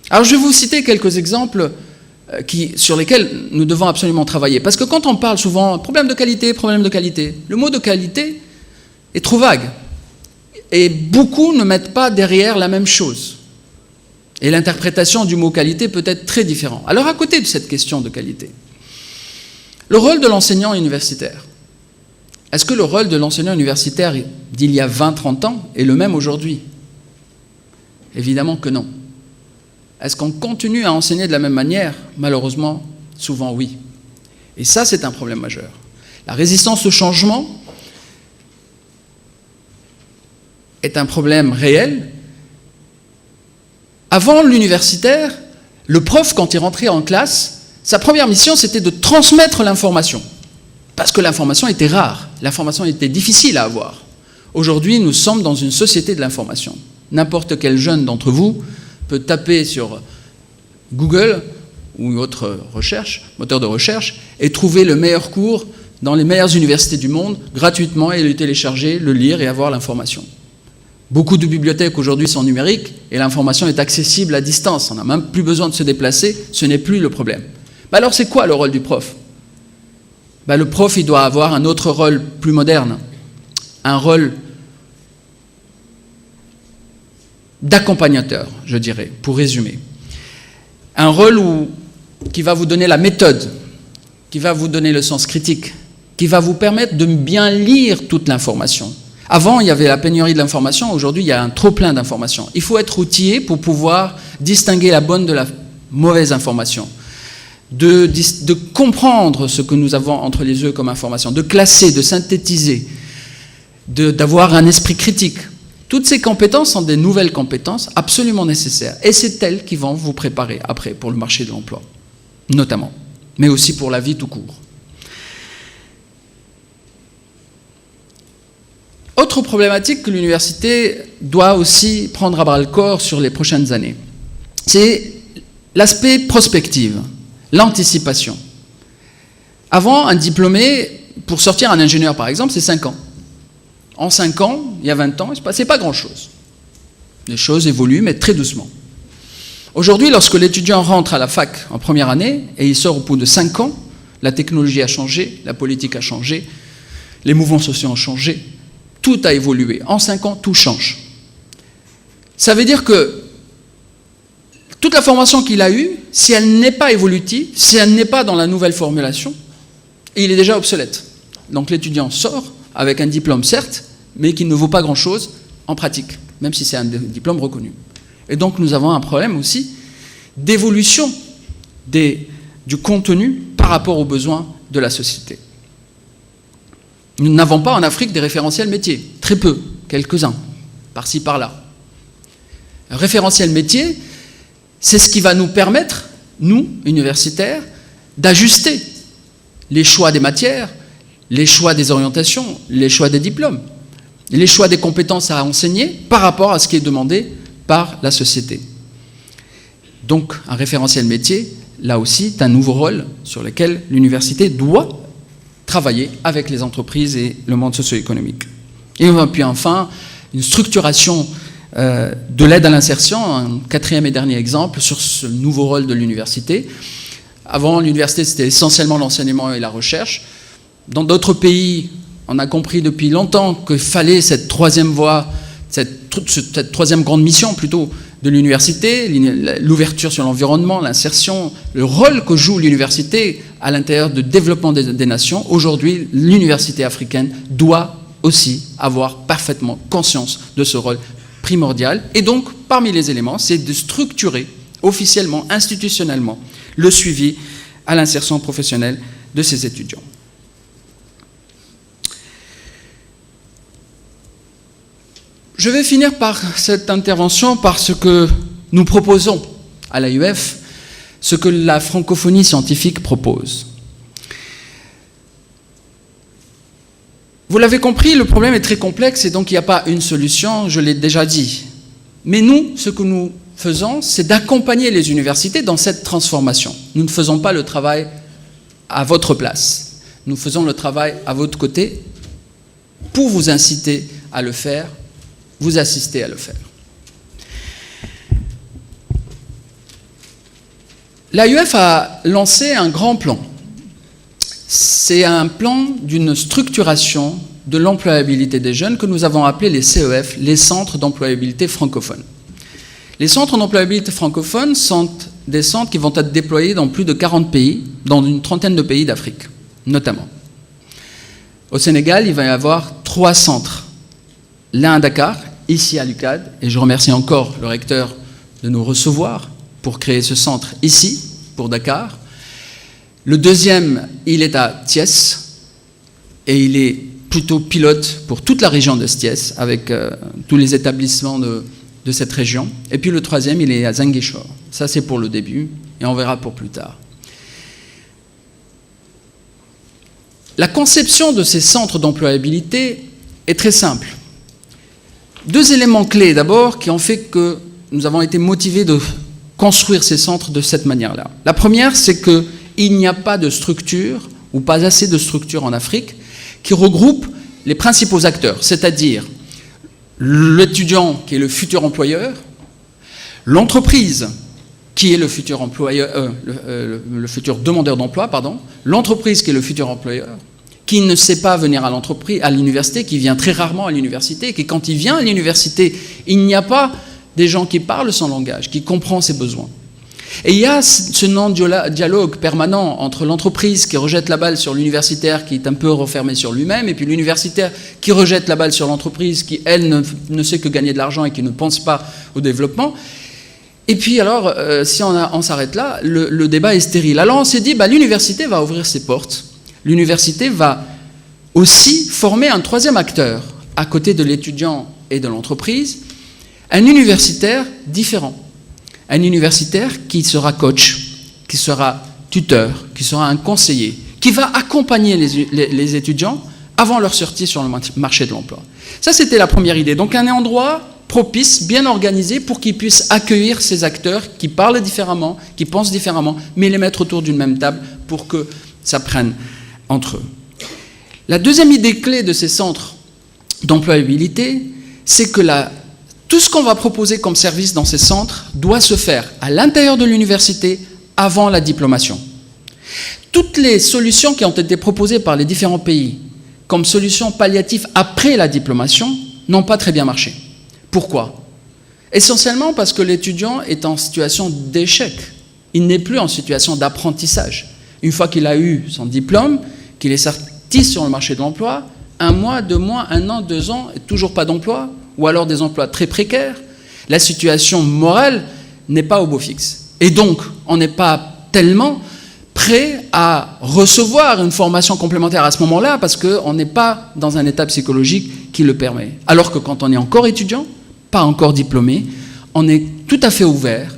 Alors je vais vous citer quelques exemples sur lesquels nous devons absolument travailler. Parce que quand on parle souvent problème de qualité, le mot de qualité est trop vague. Et beaucoup ne mettent pas derrière la même chose. Et l'interprétation du mot qualité peut être très différente. Alors à côté de cette question de qualité, le rôle de l'enseignant universitaire. Est-ce que le rôle de l'enseignant universitaire d'il y a 20-30 ans est le même aujourd'hui? Évidemment que non. Est-ce qu'on continue à enseigner de la même manière? Malheureusement, souvent oui. Et ça, c'est un problème majeur. La résistance au changement est un problème réel. Avant l'universitaire, le prof, quand il rentrait en classe, sa première mission, c'était de transmettre l'information. Parce que l'information était rare, l'information était difficile à avoir. Aujourd'hui, nous sommes dans une société de l'information. N'importe quel jeune d'entre vous peut taper sur Google ou autre moteur de recherche, et trouver le meilleur cours dans les meilleures universités du monde, gratuitement, et le télécharger, le lire et avoir l'information. Beaucoup de bibliothèques aujourd'hui sont numériques, et l'information est accessible à distance. On n'a même plus besoin de se déplacer, ce n'est plus le problème. Alors c'est quoi le rôle du prof? Le prof, il doit avoir un autre rôle plus moderne, un rôle d'accompagnateur, je dirais, pour résumer. Un rôle qui va vous donner la méthode, qui va vous donner le sens critique, qui va vous permettre de bien lire toute l'information. Avant, il y avait la pénurie de l'information, aujourd'hui, il y a un trop-plein d'informations. Il faut être outillé pour pouvoir distinguer la bonne de la mauvaise information, de comprendre ce que nous avons entre les yeux comme information, de classer, de synthétiser, d'avoir un esprit critique. Toutes ces compétences sont des nouvelles compétences absolument nécessaires. Et c'est elles qui vont vous préparer après pour le marché de l'emploi, notamment, mais aussi pour la vie tout court. Autre Autre problématique que l'université doit aussi prendre à bras-le-corps sur les prochaines années, c'est l'aspect prospective, l'anticipation. Avant, un diplômé, pour sortir un ingénieur par exemple, c'est 5 ans. En 5 ans, il y a 20 ans, il ne se passait pas grand-chose. Les choses évoluent, mais très doucement. Aujourd'hui, lorsque l'étudiant rentre à la fac en première année et il sort au bout de 5 ans, la technologie a changé, la politique a changé, les mouvements sociaux ont changé, tout a évolué. En 5 ans, tout change. Ça veut dire que toute la formation qu'il a eue, si elle n'est pas évolutive, si elle n'est pas dans la nouvelle formulation, il est déjà obsolète. Donc l'étudiant sort avec un diplôme, certes, mais qui ne vaut pas grand-chose en pratique, même si c'est un diplôme reconnu. Et donc nous avons un problème aussi d'évolution du contenu par rapport aux besoins de la société. Nous n'avons pas en Afrique des référentiels métiers, très peu, quelques-uns, par-ci, par-là. Un référentiel métier, c'est ce qui va nous permettre, nous, universitaires, d'ajuster les choix des matières, les choix des orientations, les choix des diplômes, les choix des compétences à enseigner par rapport à ce qui est demandé par la société. Donc, un référentiel métier, là aussi, est un nouveau rôle sur lequel l'université doit travailler avec les entreprises et le monde socio-économique. Et puis enfin, une structuration de l'aide à l'insertion, un quatrième et dernier exemple sur ce nouveau rôle de l'université. Avant, l'université, c'était essentiellement l'enseignement et la recherche. Dans d'autres pays, on a compris depuis longtemps qu'il fallait cette troisième voie, cette troisième grande mission plutôt de l'université, l'ouverture sur l'environnement, l'insertion, le rôle que joue l'université à l'intérieur du développement des nations. Aujourd'hui, l'université africaine doit aussi avoir parfaitement conscience de ce rôle primordial. Et donc, parmi les éléments, c'est de structurer officiellement, institutionnellement, le suivi à l'insertion professionnelle de ces étudiants. Je vais finir par cette intervention par ce que nous proposons à l'AUF, ce que la francophonie scientifique propose. Vous l'avez compris, le problème est très complexe et donc il n'y a pas une solution, je l'ai déjà dit. Mais nous, ce que nous faisons, c'est d'accompagner les universités dans cette transformation. Nous ne faisons pas le travail à votre place. Nous faisons le travail à votre côté pour vous inciter à le faire, vous assister à le faire. L'AUF a lancé un grand plan. C'est un plan d'une structuration de l'employabilité des jeunes que nous avons appelé les CEF, les centres d'employabilité francophones. Les centres d'employabilité francophones sont des centres qui vont être déployés dans plus de 40 pays, dans une trentaine de pays d'Afrique, notamment. Au Sénégal, il va y avoir 3 centres. L'un à Dakar, ici à l'UCAD, et je remercie encore le recteur de nous recevoir pour créer ce centre ici, pour Dakar. Le deuxième, il est à Thiès, et il est plutôt pilote pour toute la région de Thiès, avec tous les établissements de cette région. Et puis le troisième, il est à Ziguinchor. Ça, c'est pour le début, et on verra pour plus tard. La conception de ces centres d'employabilité est très simple. 2 éléments clés, d'abord, qui ont fait que nous avons été motivés de construire ces centres de cette manière-là. La première, c'est qu'il n'y a pas de structure, ou pas assez de structure en Afrique, qui regroupe les principaux acteurs, c'est-à-dire l'étudiant qui est le futur employeur, l'entreprise qui est le futur employeur, le futur demandeur d'emploi, pardon, l'entreprise qui est le futur employeur, qui ne sait pas venir à l'entreprise, à l'université, qui vient très rarement à l'université, et qui quand il vient à l'université, il n'y a pas des gens qui parlent son langage, qui comprennent ses besoins. Et il y a ce non-dialogue permanent entre l'entreprise qui rejette la balle sur l'universitaire qui est un peu refermé sur lui-même, et puis l'universitaire qui rejette la balle sur l'entreprise qui, elle, ne sait que gagner de l'argent et qui ne pense pas au développement. Et puis alors, si on s'arrête là, le débat est stérile. Alors on s'est dit, l'université va ouvrir ses portes. L'université va aussi former un troisième acteur, à côté de l'étudiant et de l'entreprise, un universitaire différent. Un universitaire qui sera coach, qui sera tuteur, qui sera un conseiller, qui va accompagner les étudiants avant leur sortie sur le marché de l'emploi. Ça, c'était la première idée. Donc un endroit propice, bien organisé, pour qu'ils puissent accueillir ces acteurs qui parlent différemment, qui pensent différemment, mais les mettre autour d'une même table pour que ça prenne entre eux. La deuxième idée clé de ces centres d'employabilité, c'est que tout ce qu'on va proposer comme service dans ces centres doit se faire à l'intérieur de l'université avant la diplomation. Toutes les solutions qui ont été proposées par les différents pays comme solutions palliatives après la diplomation n'ont pas très bien marché. Pourquoi? Essentiellement parce que l'étudiant est en situation d'échec. Il n'est plus en situation d'apprentissage. Une fois qu'il a eu son diplôme, qu'il est sorti sur le marché de l'emploi, 1 mois, 2 mois, 1 an, 2 ans, et toujours pas d'emploi, ou alors des emplois très précaires, la situation morale n'est pas au beau fixe. Et donc, on n'est pas tellement prêt à recevoir une formation complémentaire à ce moment-là parce qu'on n'est pas dans un état psychologique qui le permet. Alors que quand on est encore étudiant, pas encore diplômé, on est tout à fait ouvert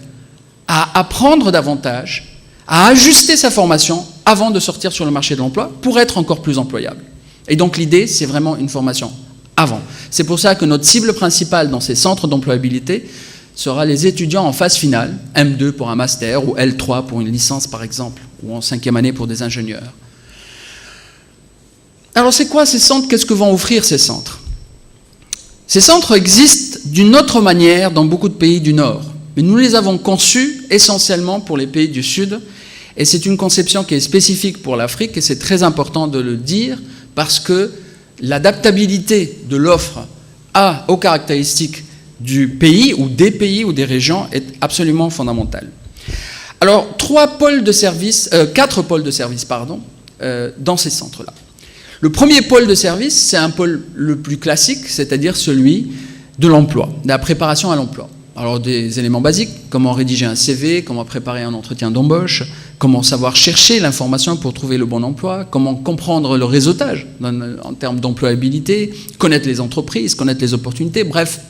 à apprendre davantage, à ajuster sa formation avant de sortir sur le marché de l'emploi pour être encore plus employable. Et donc l'idée, c'est vraiment une formation avant. C'est pour ça que notre cible principale dans ces centres d'employabilité sera les étudiants en phase finale, M2 pour un master ou L3 pour une licence par exemple, ou en 5e année pour des ingénieurs. Alors c'est quoi ces centres? Qu'est-ce que vont offrir ces centres? Ces centres existent d'une autre manière dans beaucoup de pays du Nord, mais nous les avons conçus essentiellement pour les pays du Sud, et c'est une conception qui est spécifique pour l'Afrique, et c'est très important de le dire, parce que l'adaptabilité de l'offre aux caractéristiques du pays ou des régions est absolument fondamentale. Alors, 4 pôles de service, dans ces centres-là. Le premier pôle de service, c'est un pôle le plus classique, c'est-à-dire celui de l'emploi, de la préparation à l'emploi. Alors, des éléments basiques, comment rédiger un CV, comment préparer un entretien d'embauche, comment savoir chercher l'information pour trouver le bon emploi, comment comprendre le réseautage en termes d'employabilité, connaître les entreprises, connaître les opportunités, bref,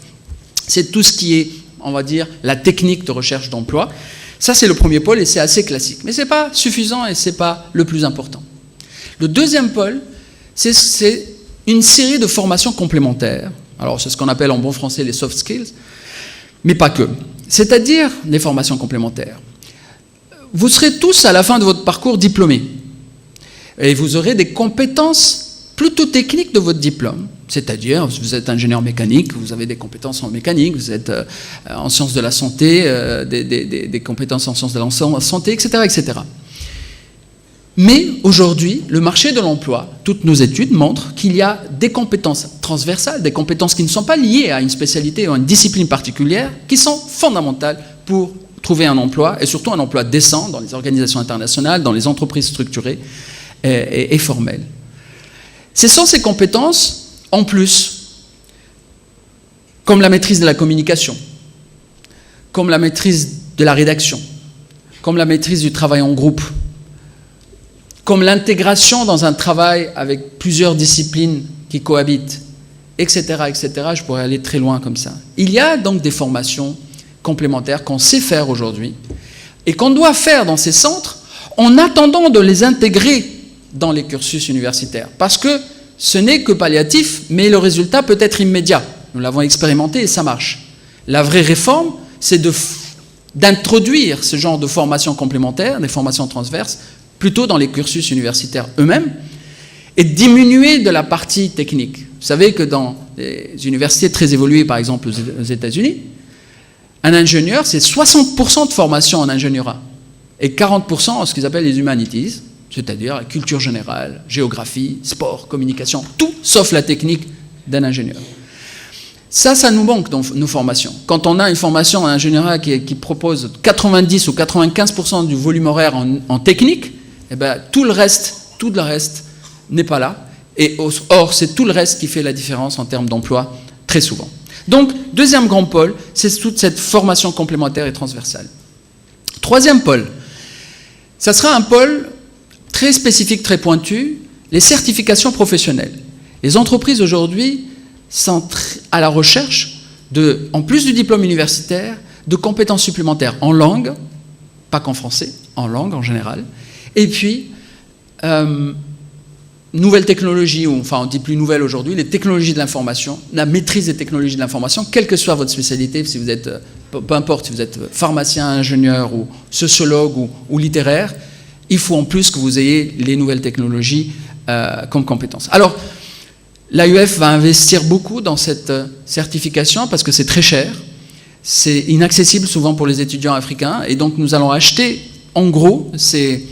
c'est tout ce qui est, on va dire, la technique de recherche d'emploi. Ça, c'est le premier pôle et c'est assez classique. Mais ce n'est pas suffisant et ce n'est pas le plus important. Le deuxième pôle, c'est une série de formations complémentaires. Alors, c'est ce qu'on appelle en bon français les soft skills, mais pas que. C'est-à-dire des formations complémentaires. Vous serez tous, à la fin de votre parcours, diplômés. Et vous aurez des compétences plutôt techniques de votre diplôme. C'est-à-dire, vous êtes ingénieur mécanique, vous avez des compétences en mécanique, vous êtes en sciences de la santé, des compétences en sciences de la santé, etc., etc. Mais aujourd'hui, le marché de l'emploi, toutes nos études montrent qu'il y a des compétences transversales, des compétences qui ne sont pas liées à une spécialité ou à une discipline particulière, qui sont fondamentales pour trouver un emploi, et surtout un emploi décent dans les organisations internationales, dans les entreprises structurées et formelles. Ce sont ces compétences, en plus, comme la maîtrise de la communication, comme la maîtrise de la rédaction, comme la maîtrise du travail en groupe, comme l'intégration dans un travail avec plusieurs disciplines qui cohabitent, etc., etc. Je pourrais aller très loin comme ça. Il y a donc des formations complémentaires qu'on sait faire aujourd'hui et qu'on doit faire dans ces centres en attendant de les intégrer dans les cursus universitaires. Parce que ce n'est que palliatif, mais le résultat peut être immédiat. Nous l'avons expérimenté et ça marche. La vraie réforme, c'est d'introduire ce genre de formations complémentaires, des formations transverses, plutôt dans les cursus universitaires eux-mêmes, et diminuer de la partie technique. Vous savez que dans les universités très évoluées, par exemple aux États-Unis, un ingénieur, c'est 60% de formation en ingénierat, et 40% en ce qu'ils appellent les humanities, c'est-à-dire la culture générale, géographie, sport, communication, tout sauf la technique d'un ingénieur. Ça nous manque dans nos formations. Quand on a une formation en ingénierat qui propose 90 ou 95% du volume horaire en technique, eh ben, tout le reste n'est pas là. Et or, c'est tout le reste qui fait la différence en termes d'emploi, très souvent. Donc, deuxième grand pôle, c'est toute cette formation complémentaire et transversale. Troisième pôle, ça sera un pôle très spécifique, très pointu, les certifications professionnelles. Les entreprises aujourd'hui sont à la recherche, en plus du diplôme universitaire, de compétences supplémentaires en langue, pas qu'en français, en langue en général, et puis nouvelles technologies, ou enfin on dit plus nouvelles aujourd'hui, les technologies de l'information, la maîtrise des technologies de l'information, quelle que soit votre spécialité, si vous êtes, peu importe si vous êtes pharmacien, ingénieur ou sociologue ou littéraire, il faut en plus que vous ayez les nouvelles technologies comme compétences. Alors, l'AUF va investir beaucoup dans cette certification parce que c'est très cher, c'est inaccessible souvent pour les étudiants africains, et donc nous allons acheter en gros ces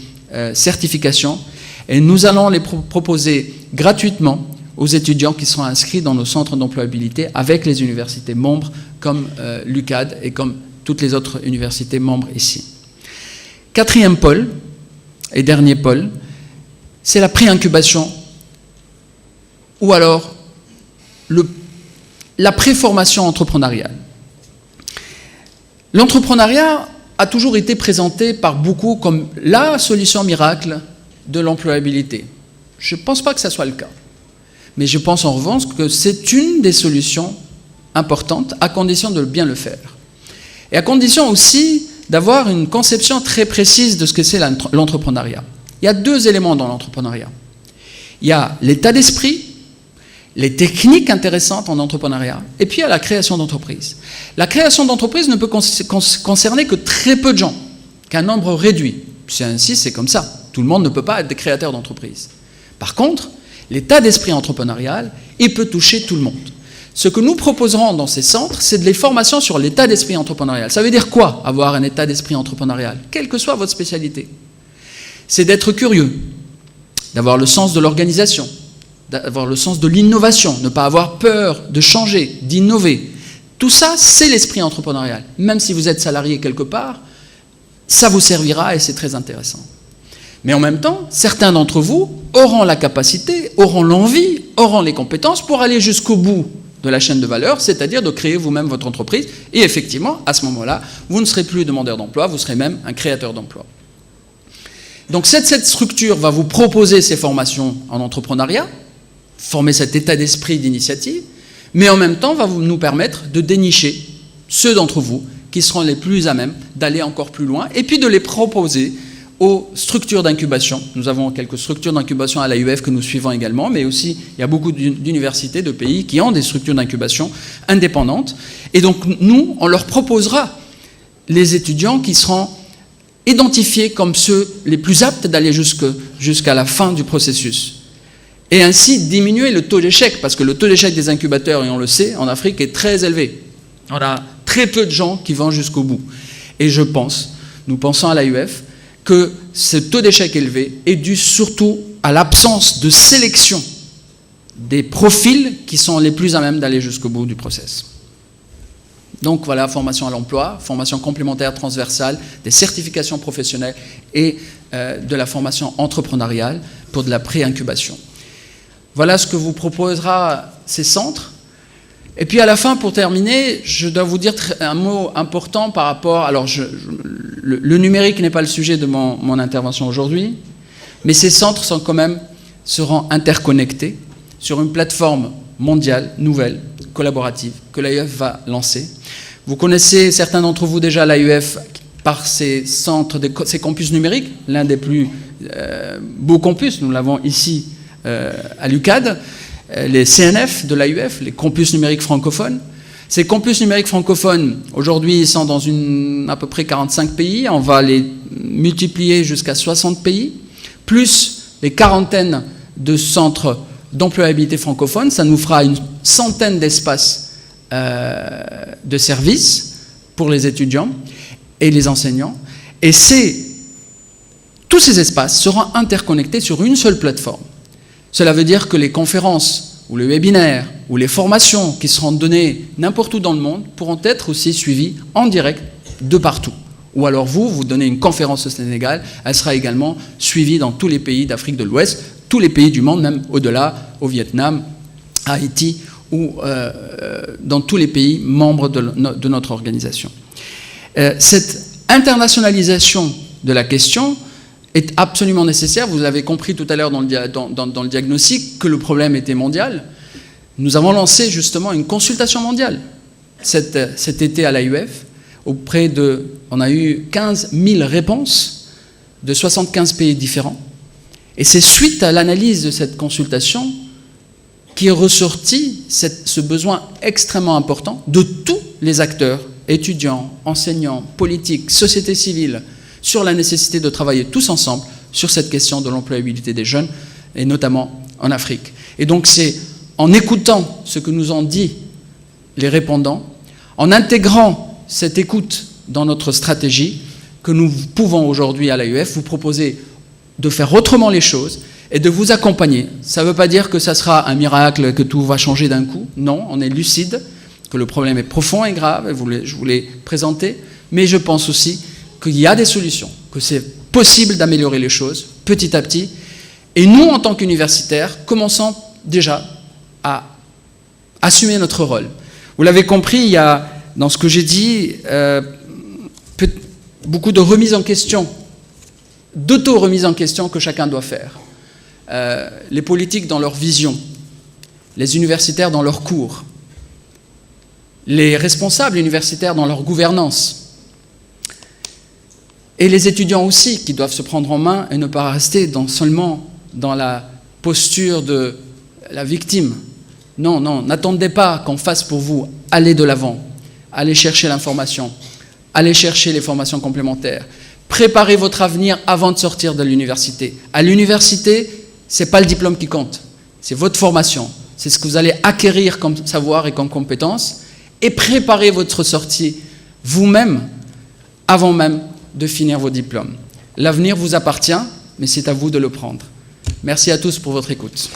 certifications et nous allons les proposer gratuitement aux étudiants qui seront inscrits dans nos centres d'employabilité avec les universités membres comme l'UCAD et comme toutes les autres universités membres ici. Quatrième pôle et dernier pôle, c'est la pré-incubation ou alors la préformation entrepreneuriale. L'entrepreneuriat a toujours été présenté par beaucoup comme la solution miracle de l'employabilité. Je ne pense pas que ça soit le cas. Mais je pense en revanche que c'est une des solutions importantes à condition de bien le faire. Et à condition aussi d'avoir une conception très précise de ce que c'est l'entrepreneuriat. Il y a deux éléments dans l'entrepreneuriat. Il y a l'état d'esprit, les techniques intéressantes en entrepreneuriat, et puis il y a la création d'entreprise. La création d'entreprise ne peut concerner que très peu de gens, qu'un nombre réduit. C'est ainsi, c'est comme ça. Tout le monde ne peut pas être des créateurs d'entreprise. Par contre, l'état d'esprit entrepreneurial, il peut toucher tout le monde. Ce que nous proposerons dans ces centres, c'est des formations sur l'état d'esprit entrepreneurial. Ça veut dire quoi, avoir un état d'esprit entrepreneurial, quelle que soit votre spécialité? C'est d'être curieux, d'avoir le sens de l'organisation, d'avoir le sens de l'innovation, ne pas avoir peur de changer, d'innover. Tout ça, c'est l'esprit entrepreneurial. Même si vous êtes salarié quelque part, ça vous servira et c'est très intéressant. Mais en même temps, certains d'entre vous auront la capacité, auront l'envie, auront les compétences pour aller jusqu'au bout de la chaîne de valeur, c'est-à-dire de créer vous-même votre entreprise. Et effectivement, à ce moment-là, vous ne serez plus demandeur d'emploi, vous serez même un créateur d'emploi. Donc cette structure va vous proposer ces formations en entrepreneuriat, former cet état d'esprit d'initiative, mais en même temps va nous permettre de dénicher ceux d'entre vous qui seront les plus à même d'aller encore plus loin, et puis de les proposer aux structures d'incubation. Nous avons quelques structures d'incubation à l'AUF que nous suivons également, mais aussi il y a beaucoup d'universités, de pays qui ont des structures d'incubation indépendantes. Et donc nous, on leur proposera les étudiants qui seront identifiés comme ceux les plus aptes d'aller jusqu'à la fin du processus. Et ainsi diminuer le taux d'échec, parce que le taux d'échec des incubateurs, et on le sait, en Afrique est très élevé. On a très peu de gens qui vont jusqu'au bout. Et nous pensons à l'AUF, que ce taux d'échec élevé est dû surtout à l'absence de sélection des profils qui sont les plus à même d'aller jusqu'au bout du process. Donc voilà, formation à l'emploi, formation complémentaire transversale, des certifications professionnelles et de la formation entrepreneuriale pour de la pré-incubation. Voilà ce que vous proposera ces centres. Et puis à la fin, pour terminer, je dois vous dire un mot important par rapport... Alors, le numérique n'est pas le sujet de mon intervention aujourd'hui, mais ces centres seront interconnectés sur une plateforme mondiale, nouvelle, collaborative, que l'AUF va lancer. Vous connaissez, certains d'entre vous déjà, l'AUF par ses centres, ses campus numériques, l'un des plus beaux campus, nous l'avons ici à l'UCAD, les CNF de l'AUF, les campus numériques francophones. Ces campus numériques francophones, aujourd'hui, ils sont dans à peu près 45 pays. On va les multiplier jusqu'à 60 pays, plus les quarantaines de centres d'employabilité francophones. Ça nous fera une centaine d'espaces de services pour les étudiants et les enseignants. Et tous ces espaces seront interconnectés sur une seule plateforme. Cela veut dire que les conférences ou les webinaires ou les formations qui seront données n'importe où dans le monde pourront être aussi suivies en direct de partout. Ou alors vous donnez une conférence au Sénégal, elle sera également suivie dans tous les pays d'Afrique de l'Ouest, tous les pays du monde, même au-delà, au Vietnam, à Haïti ou dans tous les pays membres de notre organisation. Cette internationalisation de la question est absolument nécessaire. Vous l'avez compris tout à l'heure dans le diagnostic que le problème était mondial. Nous avons lancé justement une consultation mondiale cet été à l'AUF. On a eu 15 000 réponses de 75 pays différents. Et c'est suite à l'analyse de cette consultation qui est ressorti ce besoin extrêmement important de tous les acteurs, étudiants, enseignants, politiques, société civile, sur la nécessité de travailler tous ensemble sur cette question de l'employabilité des jeunes, et notamment en Afrique. Et donc c'est en écoutant ce que nous ont dit les répondants, en intégrant cette écoute dans notre stratégie, que nous pouvons aujourd'hui à l'AUF vous proposer de faire autrement les choses et de vous accompagner. Ça ne veut pas dire que ça sera un miracle, que tout va changer d'un coup. Non, on est lucide, que le problème est profond et grave, et je vous l'ai présenté, mais je pense aussi qu'il y a des solutions, que c'est possible d'améliorer les choses petit à petit. Et nous, en tant qu'universitaires, commençons déjà à assumer notre rôle. Vous l'avez compris, il y a, dans ce que j'ai dit, beaucoup de remise en question, d'auto-remise en question que chacun doit faire. Les politiques dans leur vision, les universitaires dans leur cours, les responsables universitaires dans leur gouvernance, et les étudiants aussi qui doivent se prendre en main et ne pas rester seulement dans la posture de la victime. Non, non, n'attendez pas qu'on fasse pour vous. Allez de l'avant, allez chercher l'information, allez chercher les formations complémentaires. Préparez votre avenir avant de sortir de l'université. À l'université, ce n'est pas le diplôme qui compte, c'est votre formation. C'est ce que vous allez acquérir comme savoir et comme compétences. Et préparez votre sortie vous-même, avant même de finir vos diplômes. L'avenir vous appartient, mais c'est à vous de le prendre. Merci à tous pour votre écoute.